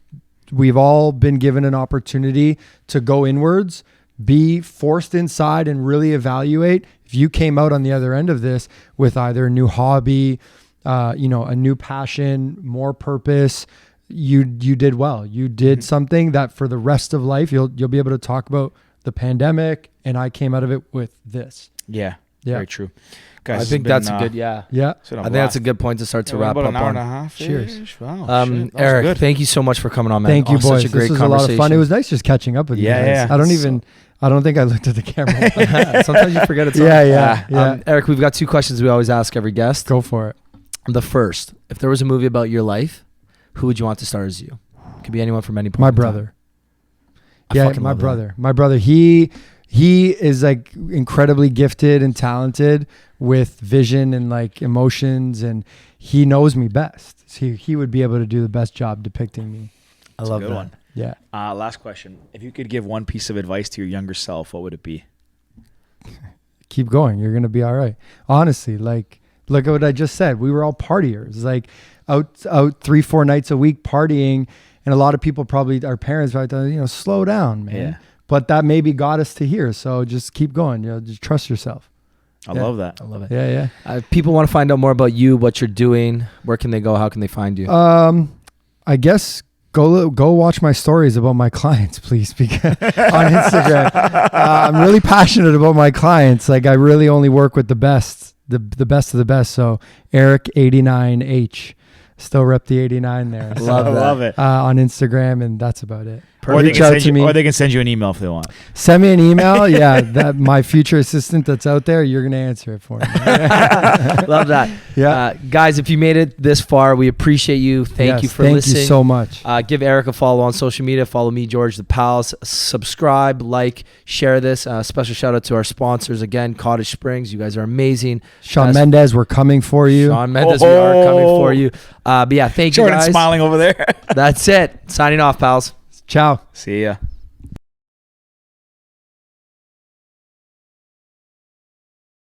we've all been given an opportunity to go inwards, be forced inside, and really evaluate. If you came out on the other end of this with either a new hobby, a new passion, more purpose, you did well. You did something that for the rest of life, you'll be able to talk about the pandemic, and I came out of it with this. Yeah. Very true. Guys, I think that's a good, I think that's a good point to start to wrap about up an hour on. and a half. Cheers. Wow. Eric, thank you so much for coming on, man. Thank you, boys. Such a great this was conversation. a lot of fun. It was nice just catching up with you guys. I don't think I looked at the camera. Sometimes you forget it's on. Yeah. Eric, we've got two questions we always ask every guest. Go for it. The first, if there was a movie about your life, who would you want to star as you? Could be anyone from any point. My brother. My brother. My brother. He is like incredibly gifted and talented with vision and like emotions, and he knows me best. So he would be able to do the best job depicting me. I love that one. Yeah. Last question. If you could give one piece of advice to your younger self, what would it be? Keep going. You're going to be all right. Honestly, like, look at what I just said. We were all partiers, like out 3-4 nights a week partying. And a lot of people probably, our parents probably thought, slow down, man. Yeah. But that maybe got us to here. So just keep going. Just trust yourself. I love that. I love it. Yeah. If people want to find out more about you, what you're doing, where can they go? How can they find you? I guess go watch my stories about my clients, please, because on Instagram. I'm really passionate about my clients. Like, I really only work with the best, the best of the best. So Eric 89H, still rep the 89 there. So, love it. On Instagram, and that's about it. Or they, Reach can out send to you, me. or they can send you an email if they want. Send me an email. Yeah, that my future assistant that's out there, you're gonna answer it for me. Love that. Yeah. Guys, if you made it this far, we appreciate you. Thank you for listening. Thank you so much. Give Eric a follow on social media. Follow me, George the Pals. Subscribe, like, share this. Special shout out to our sponsors again, Cottage Springs. You guys are amazing. Shawn Mendes, we're coming for you. Shawn Mendes, we are coming for you. But yeah, thank you Jordan's guys. smiling over there. That's it. Signing off, pals. Ciao. See ya.